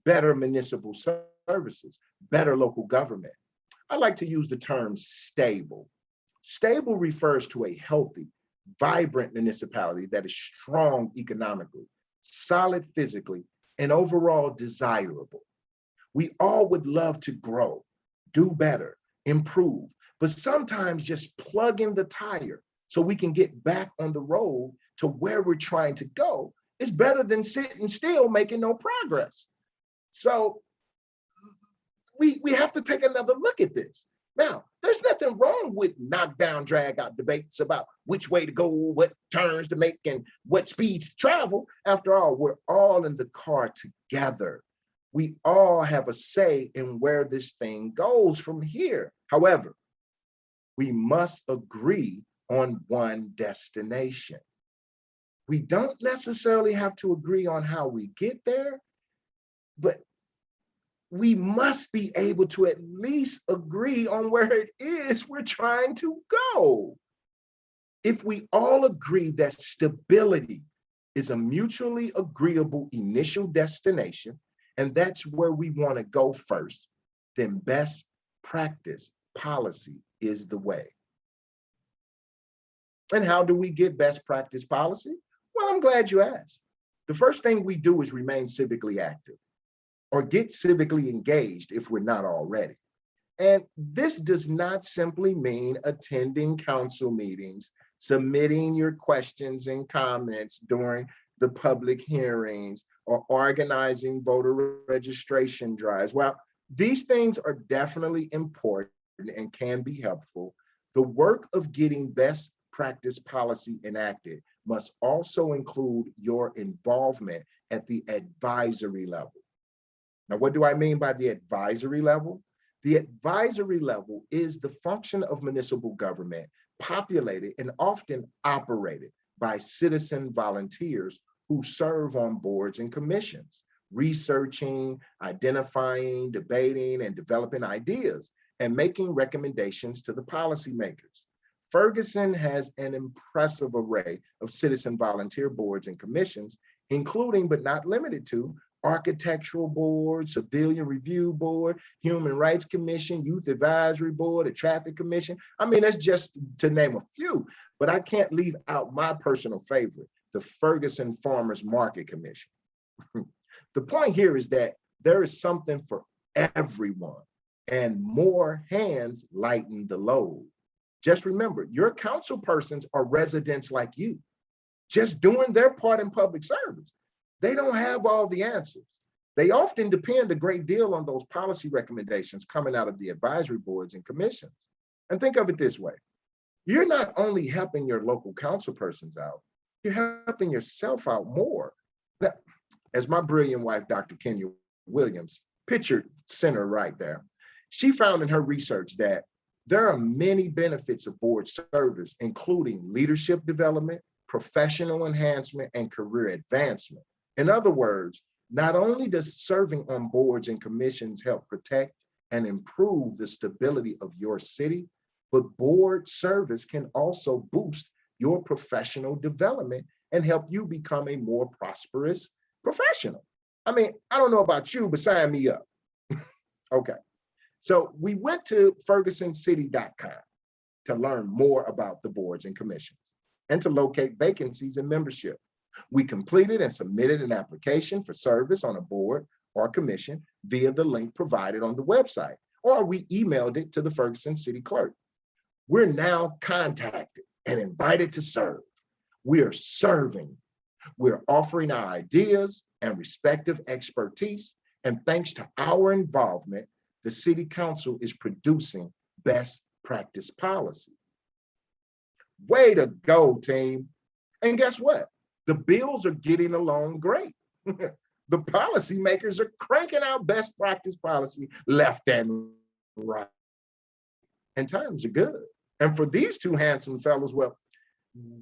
better municipal services, better local government. I like to use the term stable. Stable refers to a healthy, vibrant municipality that is strong economically, solid physically, and overall desirable. We all would love to grow, do better, improve, but sometimes just plug in the tire so we can get back on the road to where we're trying to go is better than sitting still making no progress. So we have to take another look at this. Now, there's nothing wrong with knockdown, drag out debates about which way to go, what turns to make, and what speeds to travel. After all, we're all in the car together. We all have a say in where this thing goes from here. However, we must agree on one destination. We don't necessarily have to agree on how we get there, but we must be able to at least agree on where it is we're trying to go. If we all agree that stability is a mutually agreeable initial destination, and that's where we want to go first, then best practice policy is the way. And how do we get best practice policy? Well, I'm glad you asked. The first thing we do is remain civically active, or get civically engaged if we're not already. And this does not simply mean attending council meetings, submitting your questions and comments during the public hearings, or organizing voter registration drives. While these things are definitely important and can be helpful, the work of getting best practice policy enacted must also include your involvement at the advisory level. Now, what do I mean by the advisory level? The advisory level is the function of municipal government populated and often operated by citizen volunteers who serve on boards and commissions, researching, identifying, debating, and developing ideas, and making recommendations to the policymakers. Ferguson has an impressive array of citizen volunteer boards and commissions, including but not limited to Architectural Board, Civilian Review Board, Human Rights Commission, Youth Advisory Board, a Traffic Commission. I mean, that's just to name a few. but I can't leave out my personal favorite, the Ferguson Farmers Market Commission. The point here is that there is something for everyone, and more hands lighten the load. Just remember, your council persons are residents like you, just doing their part in public service. They don't have all the answers. They often depend a great deal on those policy recommendations coming out of the advisory boards and commissions. And think of it this way. You're not only helping your local council persons out, you're helping yourself out more. Now, as my brilliant wife, Dr. Kenya Williams, pictured center right there, she found in her research that there are many benefits of board service, including leadership development, professional enhancement, and career advancement. In other words, not only does serving on boards and commissions help protect and improve the stability of your city, but board service can also boost your professional development and help you become a more prosperous professional. I mean, I don't know about you, but sign me up. Okay. So we went to fergusoncity.com to learn more about the boards and commissions and to locate vacancies in membership. We completed and submitted an application for service on a board or commission via the link provided on the website, or we emailed it to the Ferguson City Clerk. We're now contacted and invited to serve. We are serving. We're offering our ideas and respective expertise, and thanks to our involvement, the City Council is producing best practice policy. Way to go, team. And guess what? The bills are getting along great. The policymakers are cranking out best practice policy left and right. And times are good. And for these two handsome fellows, well,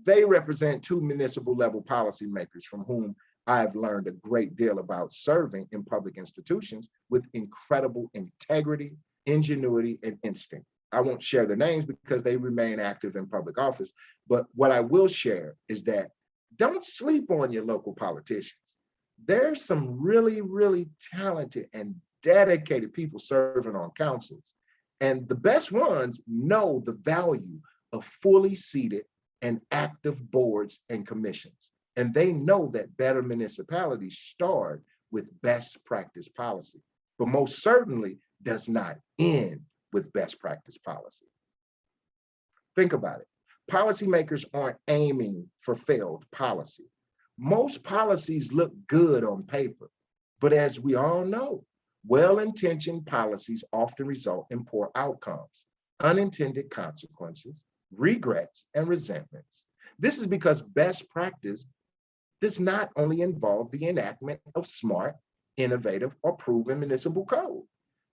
they represent two municipal level policymakers from whom I've learned a great deal about serving in public institutions with incredible integrity, ingenuity, and instinct. I won't share their names because they remain active in public office, but what I will share is that don't sleep on your local politicians. There's some really, really talented and dedicated people serving on councils. And the best ones know the value of fully seated and active boards and commissions. And they know that better municipalities start with best practice policy, but most certainly does not end with best practice policy. Think about it. Policymakers aren't aiming for failed policy. Most policies look good on paper, but as we all know, well-intentioned policies often result in poor outcomes, unintended consequences, regrets, and resentments. This is because best practice does not only involve the enactment of smart, innovative, or proven municipal code.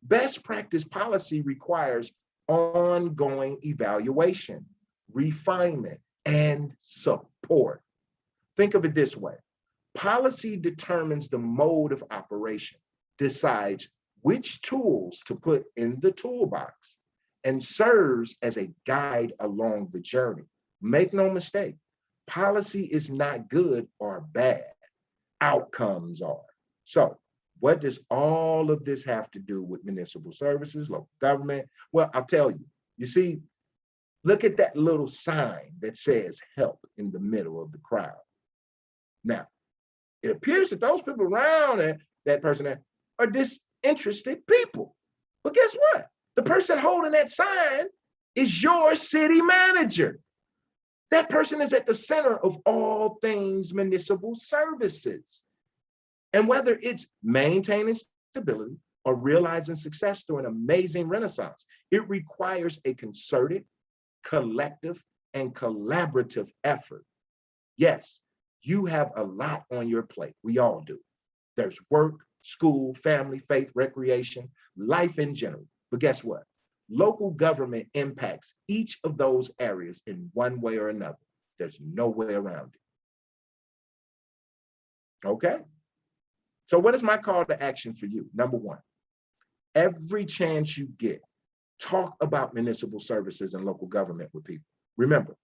Best practice policy requires ongoing evaluation, refinement, and support. Think of it this way. Policy determines the mode of operation, decides which tools to put in the toolbox, and serves as a guide along the journey. Make no mistake, policy is not good or bad. Outcomes are. So what does all of this have to do with municipal services, local government? Well, I'll tell you. You see, look at that little sign that says help in the middle of the crowd. Now, it appears that those people around that person are disinterested people. But guess what? The person holding that sign is your city manager. That person is at the center of all things municipal services. And whether it's maintaining stability or realizing success through an amazing renaissance, it requires a concerted, collective, and collaborative effort. Yes, you have a lot on your plate. We all do. There's work, school, family, faith, recreation, life in general. But guess what? Local government impacts each of those areas in one way or another. There's no way around it. Okay? So what is my call to action for you? Number one, every chance you get, talk about municipal services and local government with people. Remember,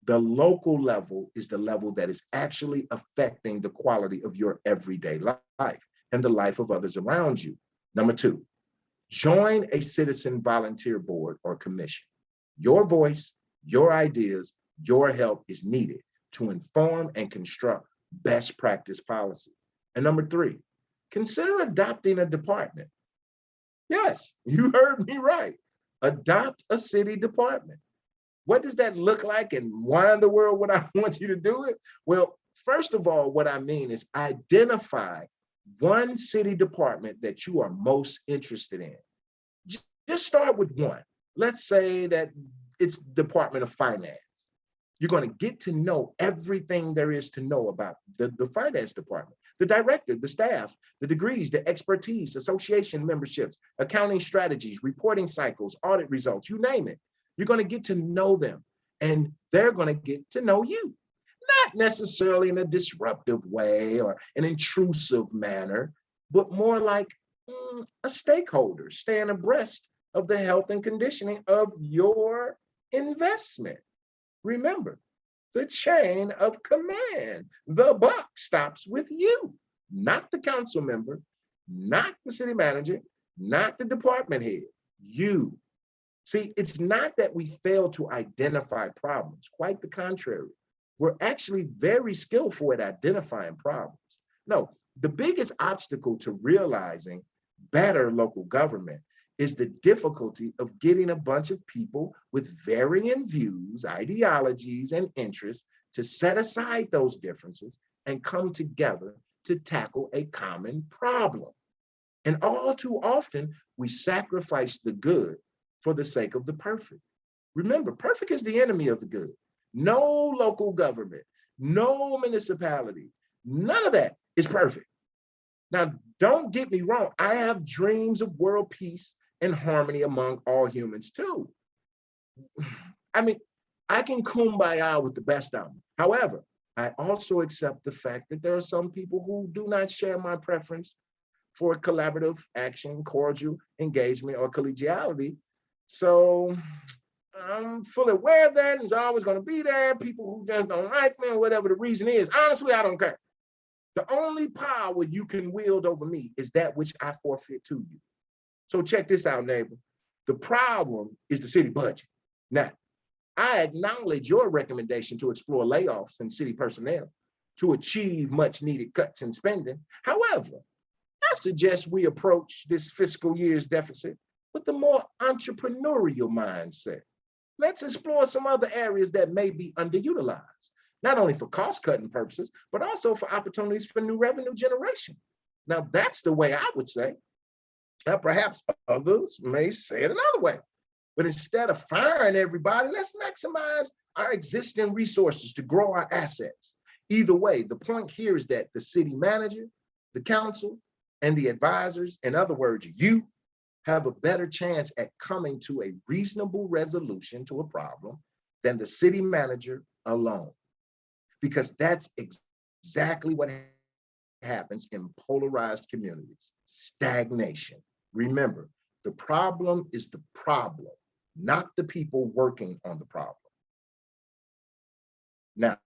the local level is the level that is actually affecting the quality of your everyday life and the life of others around you. Number two, join a citizen volunteer board or commission. Your voice, your ideas Your help is needed to inform and construct best practice policy. And number 3, consider adopting a department. Yes, you heard me right. Adopt a city department. What does that look like, and why in the world would I want you to do it? Well, first of all, what I mean is identify one city department that you are most interested in. Just start with one. Let's say that it's Department of Finance. You're going to get to know everything there is to know about the finance department, the director, the staff, the degrees, the expertise, association memberships, accounting strategies, reporting cycles, audit results, you name it. You're going to get to know them, and they're going to get to know you. Not necessarily in a disruptive way or an intrusive manner, but more like a stakeholder staying abreast of the health and conditioning of your investment. Remember, the chain of command. The buck stops with you, not the council member, not the city manager, not the department head, you. See, it's not that we fail to identify problems, quite the contrary. We're actually very skillful at identifying problems. No, the biggest obstacle to realizing better local government is the difficulty of getting a bunch of people with varying views, ideologies, and interests to set aside those differences and come together to tackle a common problem. And all too often, we sacrifice the good for the sake of the perfect. Remember, perfect is the enemy of the good. No local government, no municipality, none of that is perfect. Now, don't get me wrong. I have dreams of world peace and harmony among all humans too. I mean, I can kumbaya with the best of them. However, I also accept the fact that there are some people who do not share my preference for collaborative action, cordial engagement, or collegiality. So I'm fully aware of that. It's always going to be there. People who just don't like me, or whatever the reason is. Honestly, I don't care. The only power you can wield over me is that which I forfeit to you. So check this out, neighbor. The problem is the city budget. Now, I acknowledge your recommendation to explore layoffs in city personnel to achieve much needed cuts in spending. However, I suggest we approach this fiscal year's deficit with a more entrepreneurial mindset. Let's explore some other areas that may be underutilized, not only for cost-cutting purposes, but also for opportunities for new revenue generation. Now, that's the way I would say. Now, perhaps others may say it another way. But instead of firing everybody, let's maximize our existing resources to grow our assets. Either way, the point here is that the city manager, the council, and the advisors, in other words, you, have a better chance at coming to a reasonable resolution to a problem than the city manager alone. Because that's exactly what happens in polarized communities: stagnation. Remember, the problem is the problem, not the people working on the problem. Now,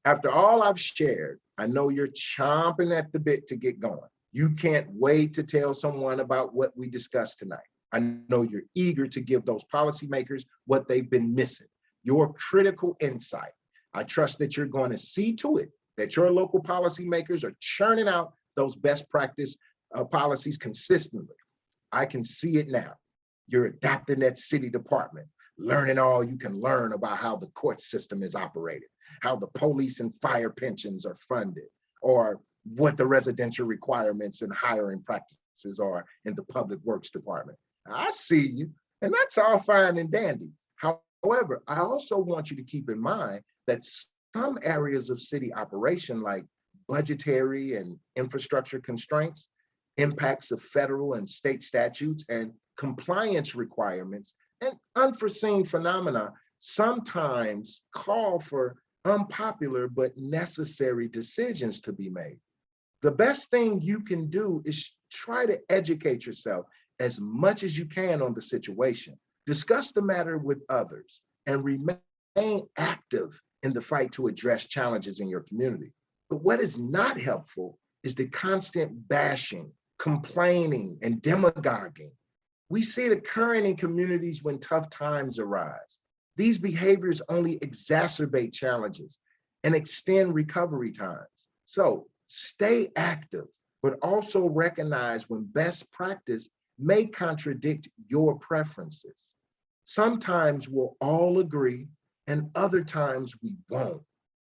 after all I've shared, I know you're chomping at the bit to get going. You can't wait to tell someone about what we discussed tonight. I know you're eager to give those policymakers what they've been missing, your critical insight. I trust that you're going to see to it that your local policymakers are churning out those best practice policies consistently. I can see it now. You're adopting that city department, learning all you can learn about how the court system is operated, how the police and fire pensions are funded, or what the residential requirements and hiring practices are in the public works department. I see you, and that's all fine and dandy. However, I also want you to keep in mind that some areas of city operation, like budgetary and infrastructure constraints, impacts of federal and state statutes, and compliance requirements, and unforeseen phenomena sometimes call for unpopular but necessary decisions to be made. The best thing you can do is try to educate yourself as much as you can on the situation. Discuss the matter with others and remain active in the fight to address challenges in your community. But what is not helpful is the constant bashing, complaining, and demagoguing. We see it occurring in communities when tough times arise. These behaviors only exacerbate challenges and extend recovery times. So stay active, but also recognize when best practice may contradict your preferences. Sometimes we'll all agree, and other times we won't.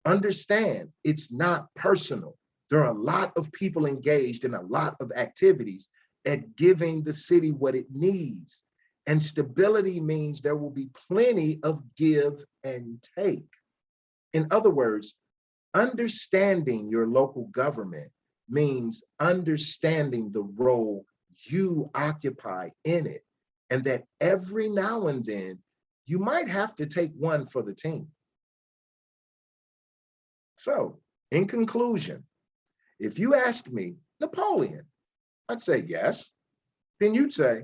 Understand, it's not personal. There are a lot of people engaged in a lot of activities at giving the city what it needs. And stability means there will be plenty of give and take. In other words, understanding your local government means understanding the role you occupy in it, and that every now and then you might have to take one for the team. So, in conclusion, if you asked me, Napoleon, I'd say yes. Then you'd say,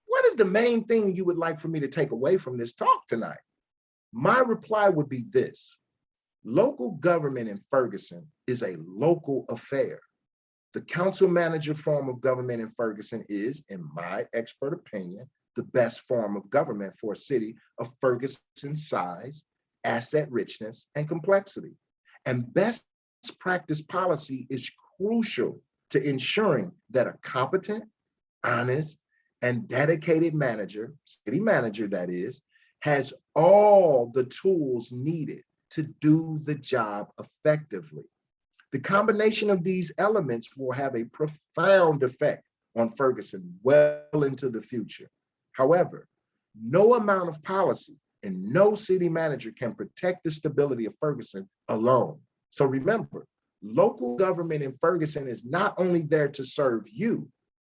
what is the main thing you would like for me to take away from this talk tonight? My reply would be this: local government in Ferguson is a local affair. The council manager form of government in Ferguson is, in my expert opinion, the best form of government for a city of Ferguson's size, asset richness, and complexity. And best practice policy is crucial to ensuring that a competent, honest, and dedicated manager, city manager that is, has all the tools needed to do the job effectively. The combination of these elements will have a profound effect on Ferguson well into the future. However, no amount of policy and no city manager can protect the stability of Ferguson alone. So remember, local government in Ferguson is not only there to serve you,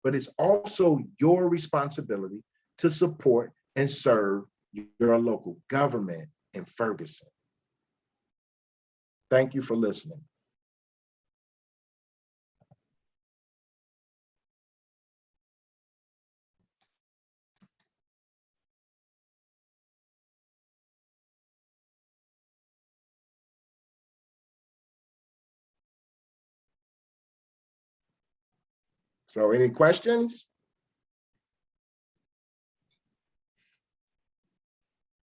but it's also your responsibility to support and serve your local government in Ferguson. Thank you for listening. So any questions?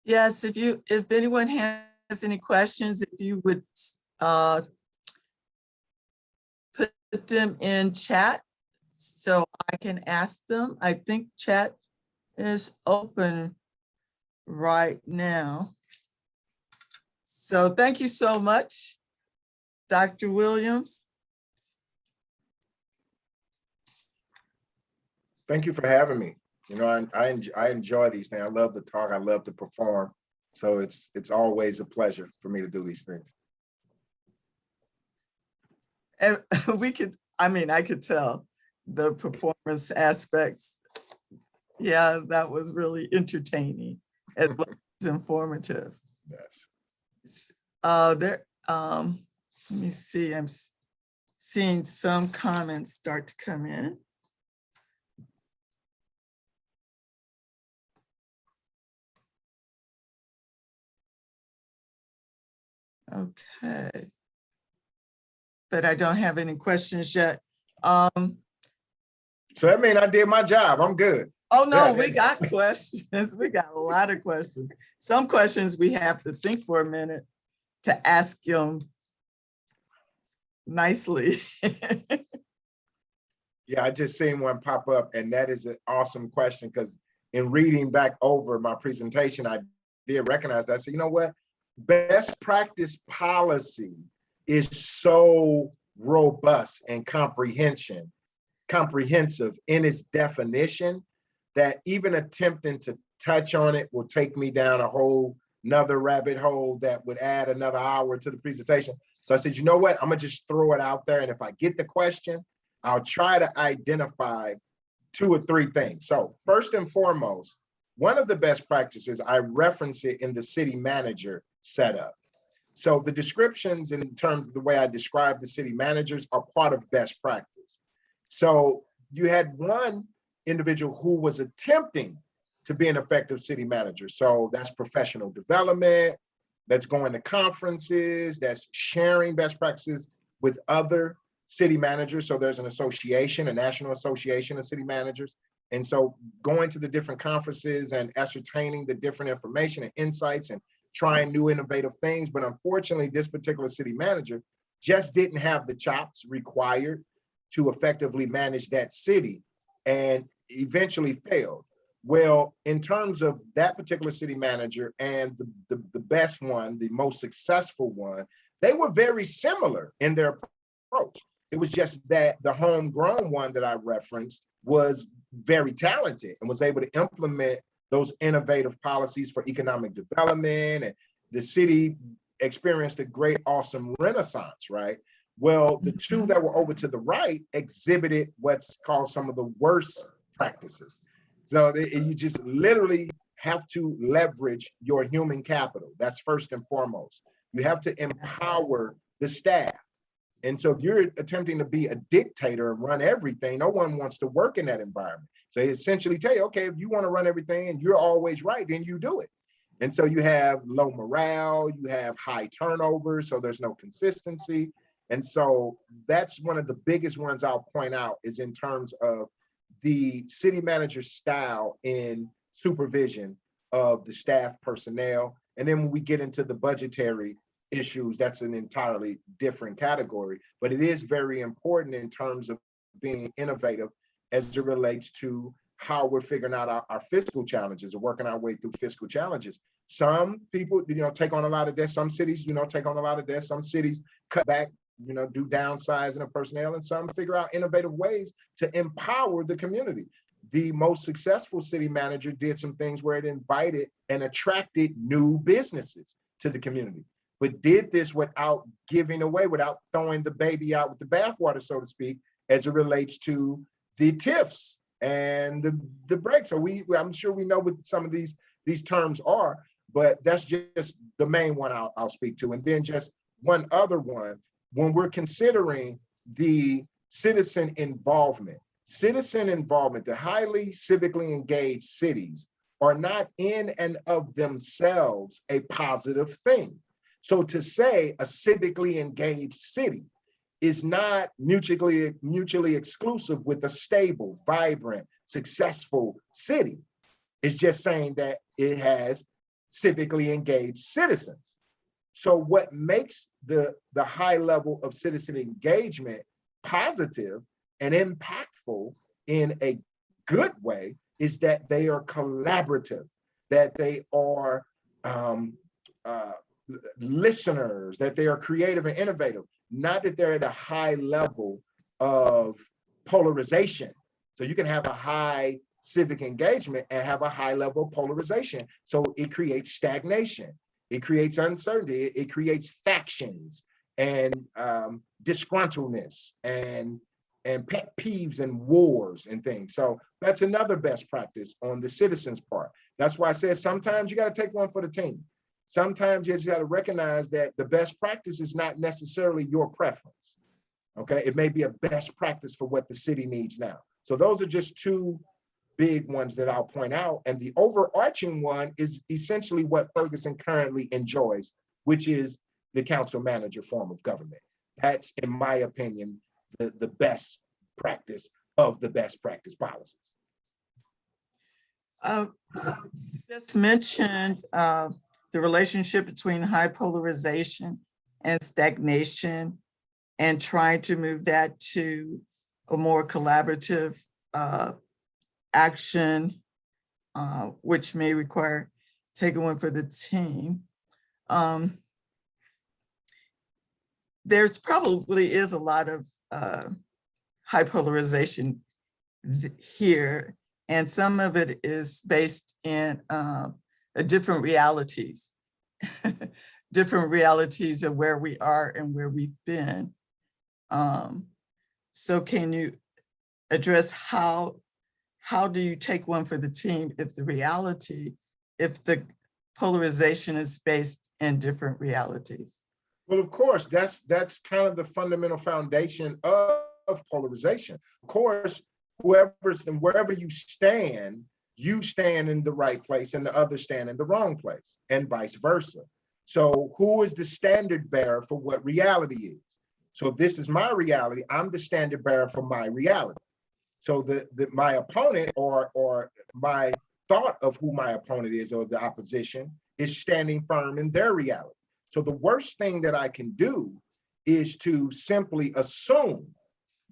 Yes, if anyone has any questions, if you would put them in chat so I can ask them. I think chat is open right now. So thank you so much, Dr. Williams. Thank you for having me. You know, I enjoy these things. I love to talk. I love to perform. So it's always a pleasure for me to do these things. And I could tell the performance aspects. Yeah, that was really entertaining as well as informative. Yes. Let me see, I'm seeing some comments start to come in. Okay. But I don't have any questions yet. So that means I did my job. I'm good. Oh, no, we got questions. We got a lot of questions. Some questions we have to think for a minute to ask them nicely. Yeah, I just seen one pop up, and that is an awesome question, because in reading back over my presentation, I did recognize that. I said, you know what? Best practice policy is so robust and comprehensive in its definition that even attempting to touch on it will take me down a whole nother rabbit hole that would add another hour to the presentation. So I said, you know what? I'm gonna just throw it out there, and if I get the question, I'll try to identify 2 or 3 things. So first and foremost, one of the best practices, I reference it in the city manager setup. So the descriptions in terms of the way I describe the city managers are part of best practice. So you had one individual who was attempting to be an effective city manager. So that's professional development, that's going to conferences, that's sharing best practices with other city managers. So there's an association, a national association of city managers. And so going to the different conferences and ascertaining the different information and insights and trying new innovative things. But unfortunately, this particular city manager just didn't have the chops required to effectively manage that city and eventually failed. Well, in terms of that particular city manager and the best one, the most successful one, they were very similar in their approach. It was just that the homegrown one that I referenced was very talented and was able to implement those innovative policies for economic development, and the city experienced a great, awesome renaissance, right? Well, the two that were over to the right exhibited what's called some of the worst practices. So you just literally have to leverage your human capital. That's first and foremost. You have to empower the staff. And so if you're attempting to be a dictator and run everything, no one wants to work in that environment. So they essentially tell you, okay, if you want to run everything and you're always right, then you do it. And so you have low morale, you have high turnover, so there's no consistency. And so that's one of the biggest ones I'll point out, is in terms of the city manager style in supervision of the staff personnel. And then when we get into the budgetary issues, that's an entirely different category, but it is very important in terms of being innovative as it relates to how we're figuring out our fiscal challenges or working our way through fiscal challenges. Some people, take on a lot of debt. Some cities, take on a lot of debt. Some cities cut back, do downsizing of personnel, and some figure out innovative ways to empower the community. The most successful city manager did some things where it invited and attracted new businesses to the community, but did this without giving away, without throwing the baby out with the bathwater, so to speak, as it relates to the TIFs and the breaks. So I'm sure we know what some of these terms are, but that's just the main one I'll speak to. And then just one other one, when we're considering the citizen involvement, the highly civically engaged cities are not in and of themselves a positive thing. So to say a civically engaged city is not mutually exclusive with a stable, vibrant, successful city. It's just saying that it has civically engaged citizens. So what makes the high level of citizen engagement positive and impactful in a good way is that they are collaborative, that they are listeners, that they are creative and innovative, not that they're at a high level of polarization. So you can have a high civic engagement and have a high level of polarization. So it creates stagnation, it creates uncertainty, it creates factions and disgruntledness and pet peeves and wars and things. So that's another best practice on the citizens' part. That's why I said sometimes you got to take one for the team. Sometimes you just got to recognize that the best practice is not necessarily your preference. Okay, it may be a best practice for what the city needs now. So those are just two big ones that I'll point out. And the overarching one is essentially what Ferguson currently enjoys, which is the council manager form of government. That's, in my opinion, the best practice of the best practice policies. Just mentioned the relationship between high polarization and stagnation, and trying to move that to a more collaborative action, which may require taking one for the team. There's probably is a lot of high polarization here, and some of it is based in different realities, different realities of where we are and where we've been. So can you address how do you take one for the team if the polarization is based in different realities? Well, of course, that's kind of the fundamental foundation of polarization. Of course, wherever you stand in the right place and the others stand in the wrong place, and vice versa. So who is the standard bearer for what reality is? So if this is my reality, I'm the standard bearer for my reality. So my opponent or my thought of who my opponent is or the opposition is standing firm in their reality. So the worst thing that I can do is to simply assume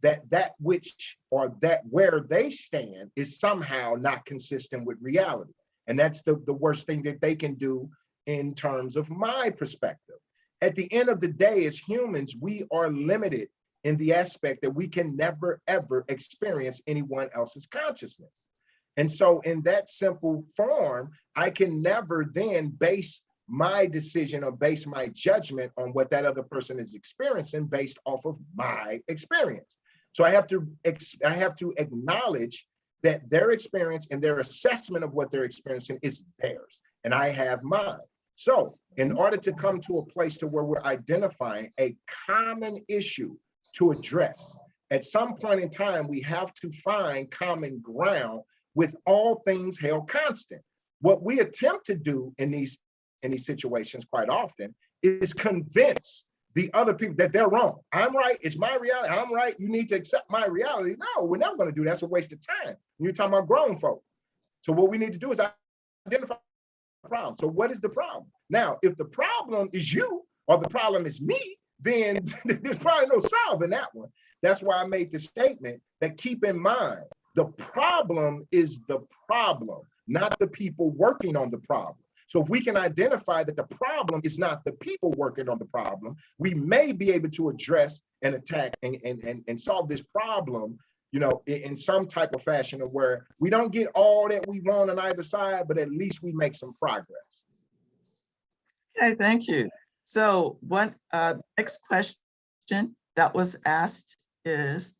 that which or that where they stand is somehow not consistent with reality. And that's the worst thing that they can do in terms of my perspective. At the end of the day, as humans, we are limited in the aspect that we can never, ever experience anyone else's consciousness. And so in that simple form, I can never then base my decision or base my judgment on what that other person is experiencing based off of my experience. So I have to acknowledge that their experience and their assessment of what they're experiencing is theirs, and I have mine. So in order to come to a place to where we're identifying a common issue to address, at some point in time, we have to find common ground with all things held constant. What we attempt to do in these situations quite often is convince the other people that they're wrong. I'm right, it's my reality, I'm right, you need to accept my reality. No, we're never gonna do that. That's a waste of time. You're talking about grown folk. So what we need to do is identify the problem. So what is the problem? Now, if the problem is you or the problem is me, then there's probably no solving that one. That's why I made the statement that keep in mind, the problem is the problem, not the people working on the problem. So if we can identify that the problem is not the people working on the problem, we may be able to address and attack and solve this problem, you know, in some type of fashion of where we don't get all that we want on either side, but at least we make some progress. Okay, thank you. So one next question that was asked is,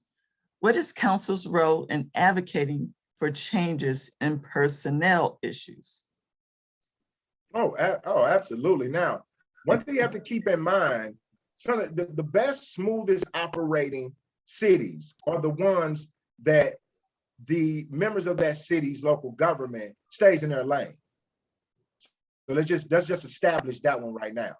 what is council's role in advocating for changes in personnel issues? Oh, absolutely. Now, one thing you have to keep in mind, so the best, smoothest operating cities are the ones that the members of that city's local government stays in their lane. So let's just establish that one right now.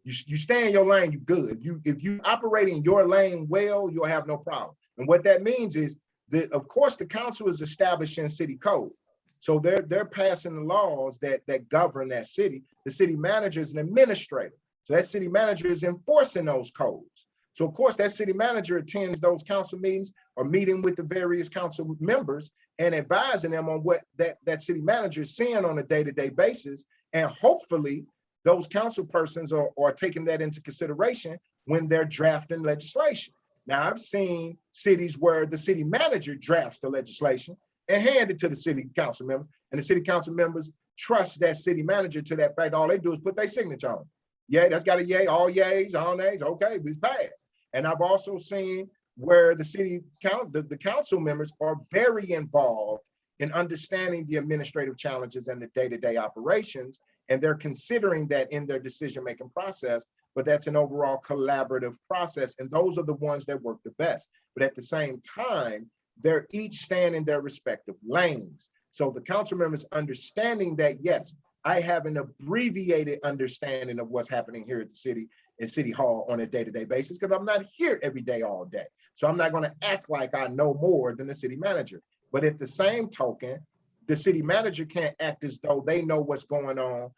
You stay in your lane, you good. If you operate in your lane well, you'll have no problem. And what that means is that, of course, the council is establishing city code. So they're passing the laws that govern that city. The city manager is an administrator. So that city manager is enforcing those codes. So of course that city manager attends those council meetings or meeting with the various council members and advising them on what that city manager is seeing on a day-to-day basis. And hopefully those council persons are taking that into consideration when they're drafting legislation. Now I've seen cities where the city manager drafts the legislation and hand it to the city council members, and the city council members trust that city manager to that fact. All they do is put their signature on it. Yeah, that's got a yay, all yays, all nays, okay, it's passed. And I've also seen where the council members are very involved in understanding the administrative challenges and the day-to-day operations, and they're considering that in their decision-making process, but that's an overall collaborative process, and those are the ones that work the best. But at the same time, they're each staying in their respective lanes. So the council members understanding that, yes, I have an abbreviated understanding of what's happening here at the city and City Hall on a day-to-day basis, because I'm not here every day, all day. So I'm not going to act like I know more than the city manager. But at the same token, the city manager can't act as though they know what's going on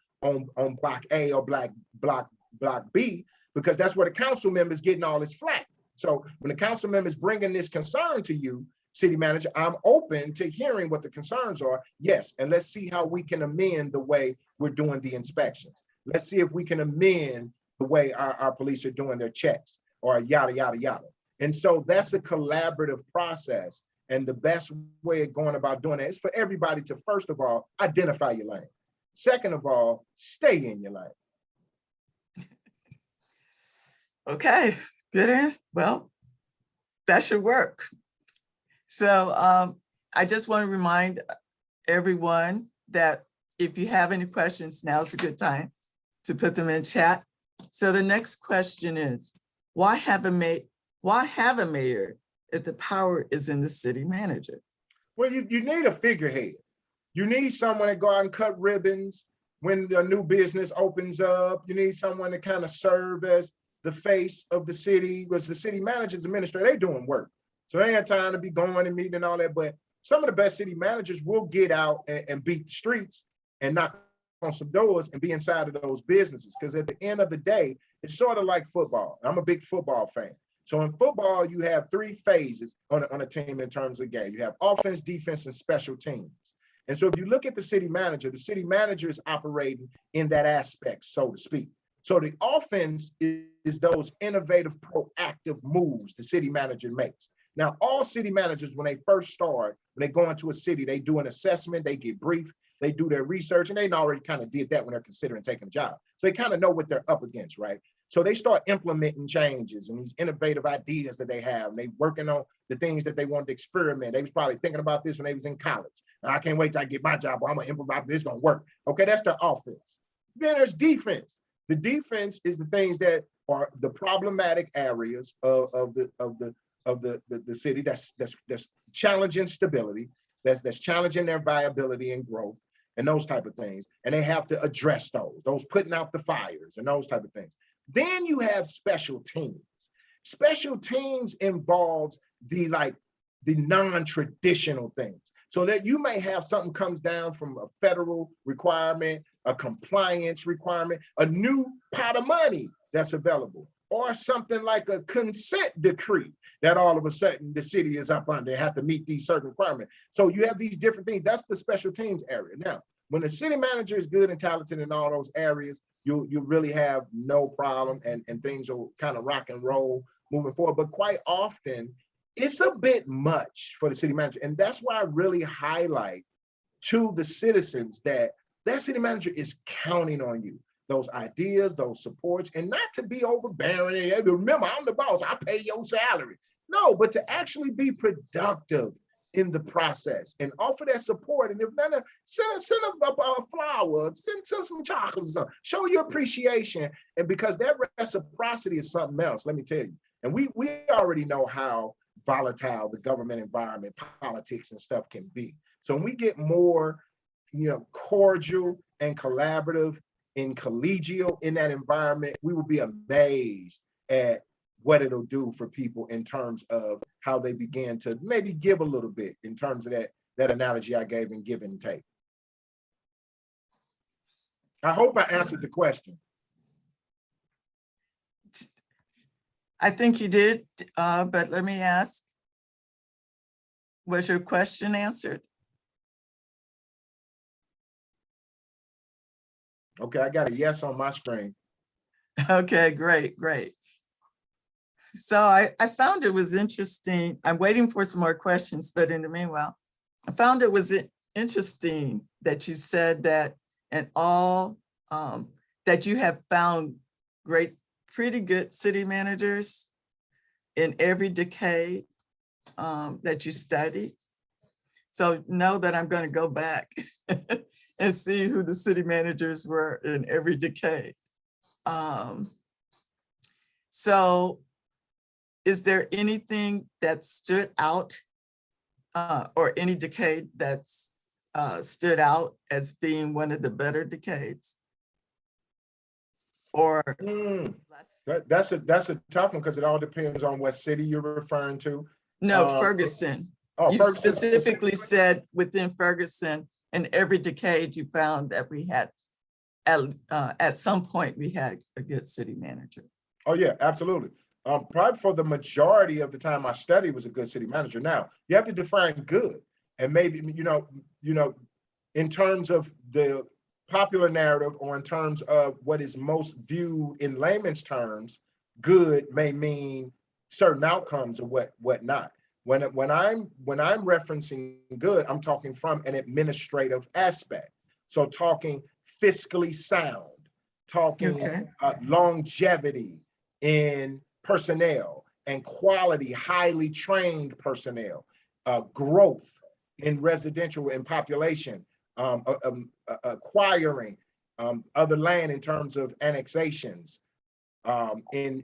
block A or block B, because that's where the council members getting all this flack. So when the council members bringing this concern to you, city manager, I'm open to hearing what the concerns are. Yes, and let's see how we can amend the way we're doing the inspections. Let's see if we can amend the way our police are doing their checks or yada, yada, yada. And so that's a collaborative process. And the best way of going about doing that is for everybody to, first of all, identify your lane. Second of all, stay in your lane. Okay, good answer. Well, that should work. So I just want to remind everyone that if you have any questions, now's a good time to put them in chat. So the next question is, why have a mayor if the power is in the city manager? Well, you need a figurehead. You need someone to go out and cut ribbons when a new business opens up. You need someone to kind of serve as the face of the city, because the city managers, administrator, they're doing work. So they ain't time to be going and meeting and all that. But some of the best city managers will get out and beat the streets and knock on some doors and be inside of those businesses. Because at the end of the day, it's sort of like football. I'm a big football fan. So in football, you have 3 phases on a team in terms of game. You have offense, defense, and special teams. And so if you look at the city manager is operating in that aspect, so to speak. So the offense is those innovative, proactive moves the city manager makes. Now, all city managers, when they first start, when they go into a city, they do an assessment, they get briefed, they do their research, and they already kind of did that when they're considering taking a job. So they kind of know what they're up against, right? So they start implementing changes and these innovative ideas that they have. And they working on the things that they wanted to experiment. They was probably thinking about this when they was in college. Now, I can't wait till I get my job, or I'm gonna implement this, gonna work. Okay, that's their offense. Then there's defense. The defense is the things that are the problematic areas of the city that's challenging stability, that's challenging their viability and growth and those type of things. And they have to address those putting out the fires and those type of things. Then you have special teams. Special teams involves the non-traditional things. So that you may have something comes down from a federal requirement, a compliance requirement, a new pot of money that's available, or something like a consent decree that all of a sudden the city is up under, have to meet these certain requirements. So you have these different things. That's the special teams area. Now, when the city manager is good and talented in all those areas, you really have no problem, and things will kind of rock and roll moving forward. But quite often, it's a bit much for the city manager. And that's why I really highlight to the citizens that city manager is counting on you. Those ideas, those supports, and not to be overbearing. And remember, I'm the boss, I pay your salary. No, but to actually be productive in the process and offer that support. And if none of, send a flower, send some chocolates, or something. Show your appreciation. And because that reciprocity is something else, let me tell you. And we already know how volatile the government environment, politics and stuff can be. So when we get more, cordial and collaborative and collegial in that environment, we will be amazed at what it'll do for people in terms of how they begin to maybe give a little bit in terms of that analogy I gave in give and take. I hope I answered the question. I think you did, but let me ask, was your question answered? Okay, I got a yes on my screen. Okay, great. So I found it was interesting. I'm waiting for some more questions, but in the meanwhile, I found it was interesting that you said that in all, that you have found pretty good city managers in every decade that you studied. So know that I'm going to go back and see who the city managers were in every decade. So is there anything that stood out or any decade that's stood out as being one of the better decades? Or that's a tough one because it all depends on what city you're referring to. No, Ferguson. Oh, you Ferguson specifically said within Ferguson, in every decade you found that we had at some point we had a good city manager. Oh yeah, absolutely. Probably for the majority of the time I studied was a good city manager. Now you have to define good, and maybe in terms of the popular narrative or in terms of what is most viewed in layman's terms, good may mean certain outcomes or what not. When I'm referencing good, I'm talking from an administrative aspect. So talking fiscally sound, talking longevity in personnel and quality, highly trained personnel, growth in residential and population, acquiring other land in terms of annexations, in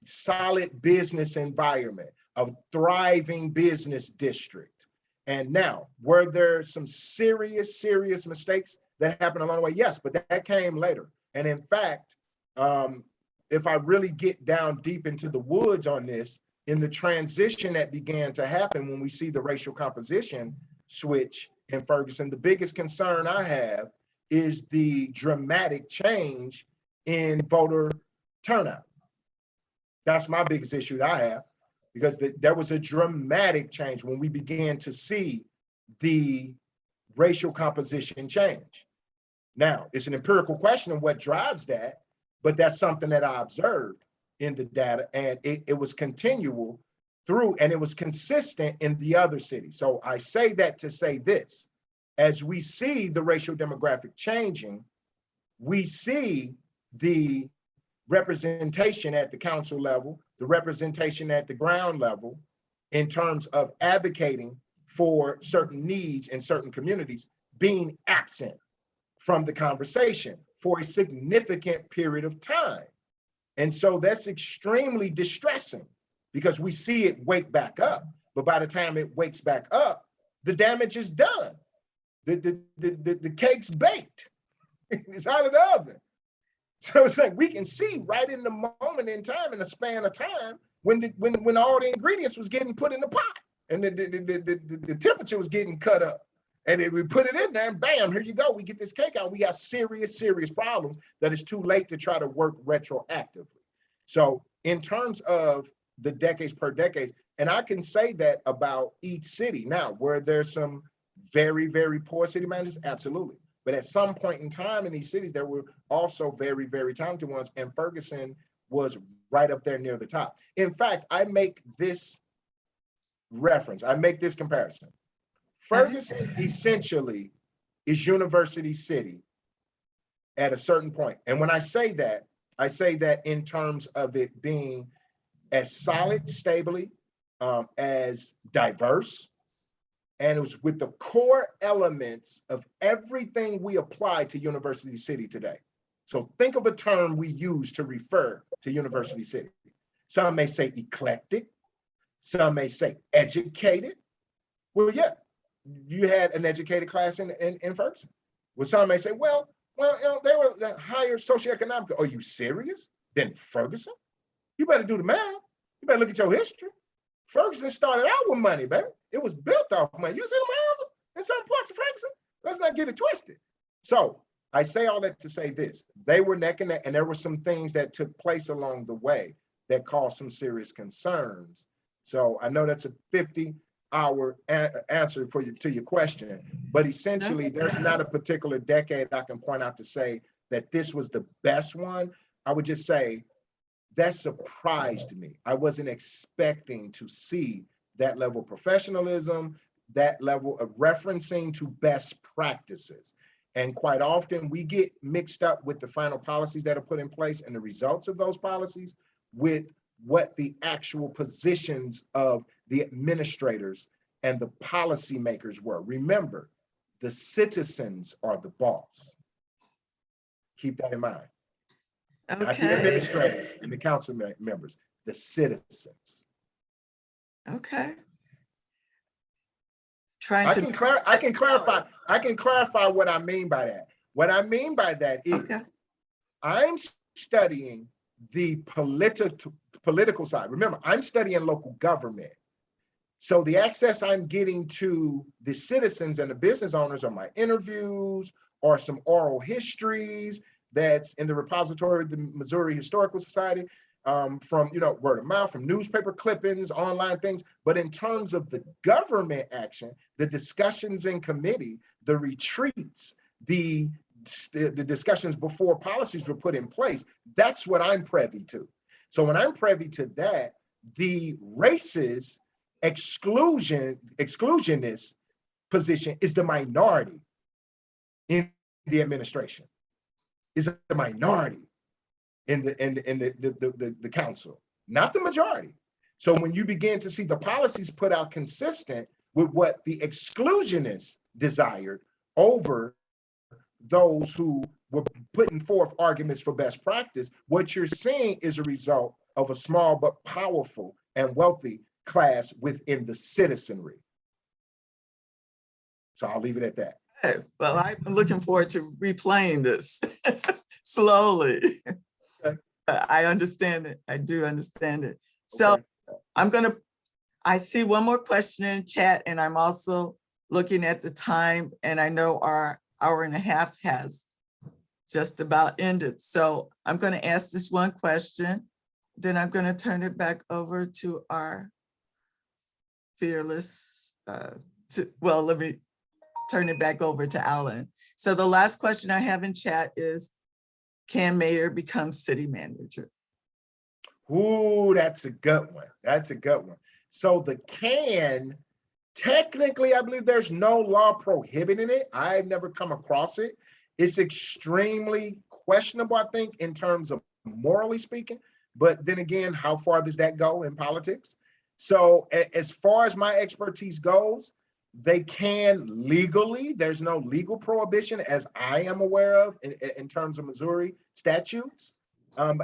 solid business environment, a thriving business district. And now, were there some serious mistakes that happened along the way? Yes, but that came later. And in fact, if I really get down deep into the woods on this, in the transition that began to happen when we see the racial composition switch in Ferguson, the biggest concern I have is the dramatic change in voter turnout. That's my biggest issue that I have, because there was a dramatic change when we began to see the racial composition change. Now, it's an empirical question of what drives that, but that's something that I observed in the data, and it was continual through, and it was consistent in the other cities. So I say that to say this: as we see the racial demographic changing, we see the representation at the council level, the representation at the ground level, in terms of advocating for certain needs in certain communities, being absent from the conversation for a significant period of time. And so that's extremely distressing, because we see it wake back up, but by the time it wakes back up, the damage is done. The cake's baked. It's out of the oven. So it's like we can see right in the moment in time, in the span of time, when all the ingredients was getting put in the pot and the temperature was getting cut up. And then we put it in there and bam, here you go. We get this cake out. We got serious, serious problems that it's too late to try to work retroactively. So in terms of the decades per decades, and I can say that about each city. Now, where there's some very, very poor city managers, absolutely. But at some point in time in these cities, there were also very, very talented ones. And Ferguson was right up there near the top. In fact, I make this reference, I make this comparison. Ferguson essentially is University City at a certain point. And when I say that in terms of it being as solid, stably, as diverse, and it was with the core elements of everything we apply to University City today. So think of a term we use to refer to University City. Some may say eclectic, some may say educated. Well, yeah, you had an educated class in Ferguson. Well, some may say, well, you know, they were higher socioeconomic. Are you serious? Then Ferguson? You better do the math. You better look at your history. Ferguson started out with money, baby. It was built off money. You see the houses in some parts of Ferguson? Let's not get it twisted. So I say all that to say this: they were neck and neck, and there were some things that took place along the way that caused some serious concerns. So I know that's a 50-hour answer to your question, but essentially there's not a particular decade I can point out to say that this was the best one. I would just say that surprised me. I wasn't expecting to see that level of professionalism, that level of referencing to best practices. And quite often we get mixed up with the final policies that are put in place and the results of those policies with what the actual positions of the administrators and the policymakers were. Remember, the citizens are the boss. Keep that in mind. Okay. Not the administrators and the council members, the citizens. Okay. I can clarify what I mean by that. What I mean by that is I'm studying the political side. Remember, I'm studying local government. So the access I'm getting to the citizens and the business owners are my interviews or some oral histories that's in the repository of the Missouri Historical Society, from word of mouth, from newspaper clippings, online things. But in terms of the government action, the discussions in committee, the retreats, the discussions before policies were put in place, that's what I'm privy to. So when I'm privy to that, the racist exclusionist position is the minority in the administration. Is the minority in the council, not the majority. So when you begin to see the policies put out consistent with what the exclusionists desired over those who were putting forth arguments for best practice, what you're seeing is a result of a small but powerful and wealthy class within the citizenry. So I'll leave it at that. Okay. Well, I'm looking forward to replaying this slowly. Okay. I understand it. I do understand it. So I see one more question in chat, and I'm also looking at the time, and I know our hour and a half has just about ended. So I'm going to ask this one question, then I'm going to turn it back over to our fearless, let me turn it back over to Alan. So the last question I have in chat is, can mayor become city manager? Ooh, that's a good one. That's a good one. So the can, technically, I believe there's no law prohibiting it. I've never come across it. It's extremely questionable, I think, in terms of morally speaking. But then again, how far does that go in politics? So as far as my expertise goes, they can legally, there's no legal prohibition as I am aware of in terms of Missouri statutes.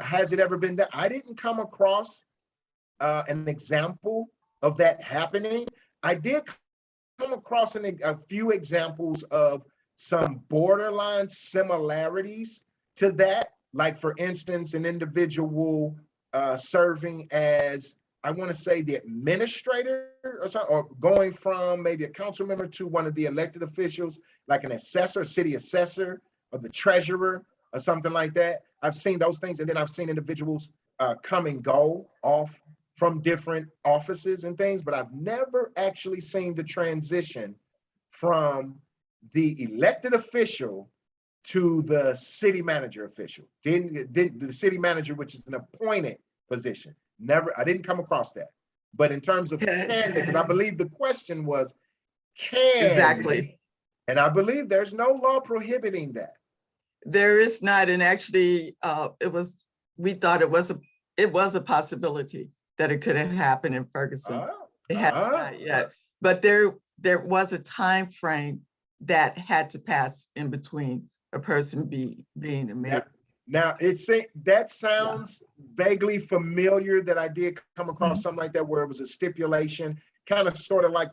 Has it ever been done? I didn't come across an example of that happening. I did come across a few examples of some borderline similarities to that. Like for instance, an individual serving as, I want to say, the administrator or something, or going from maybe a council member to one of the elected officials, like an assessor, city assessor, or the treasurer, or something like that. I've seen those things, and then I've seen individuals come and go off from different offices and things, but I've never actually seen the transition from the elected official to the city manager official. Didn't the city manager, which is an appointed position. Never, I didn't come across that. But in terms of can, because I believe the question was, can, Exactly. and I believe there's no law prohibiting that. There is not, and actually, we thought it was a possibility that it could have happened in Ferguson. It had not yet, but there was a time frame that had to pass in between a person being a mayor. Now that sounds vaguely familiar, that I did come across something like that where it was a stipulation, kind of sort of like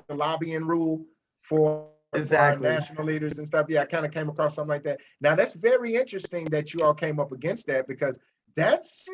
the lobbying rule for our national leaders and stuff. Yeah, I kind of came across something like that. Now that's very interesting that you all came up against that, because that's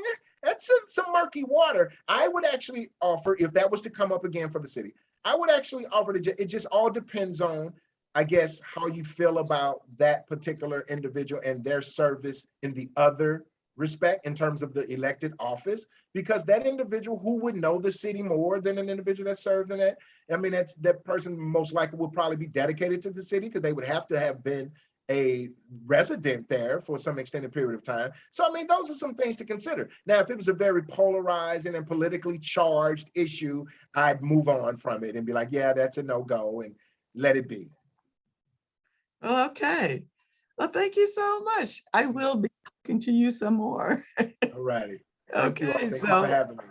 some murky water. I would actually offer, if that was to come up again for the city, I would actually offer to, it just all depends on, I guess, how you feel about that particular individual and their service in the other respect in terms of the elected office, because that individual who would know the city more than an individual that served in that, I mean, that person most likely would probably be dedicated to the city because they would have to have been a resident there for some extended period of time. So, I mean, those are some things to consider. Now, if it was a very polarizing and politically charged issue, I'd move on from it and be like, yeah, that's a no-go and let it be. Okay. Well, thank you so much. I will be talking to you some more. All righty. Okay, Thank you so for having me.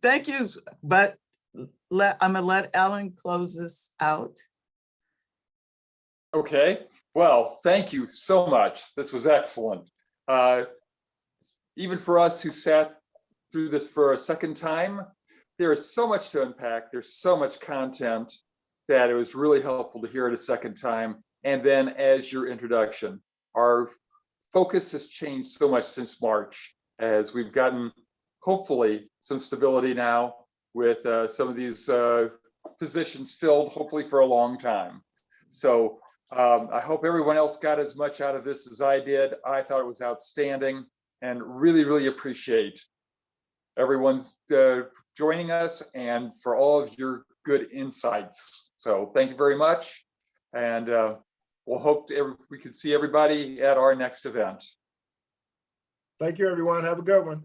thank you, but I'm gonna let Alan close this out. Okay, well, thank you so much. This was excellent. Even for us who sat through this for a second time, there is so much to unpack. There's so much content that it was really helpful to hear it a second time. And then as your introduction, our focus has changed so much since March, as we've gotten, hopefully, some stability now with some of these positions filled, hopefully for a long time. So I hope everyone else got as much out of this as I did. I thought it was outstanding and really, really appreciate everyone's joining us and for all of your good insights. So thank you very much. And we'll hope we can see everybody at our next event. Thank you, everyone. Have a good one.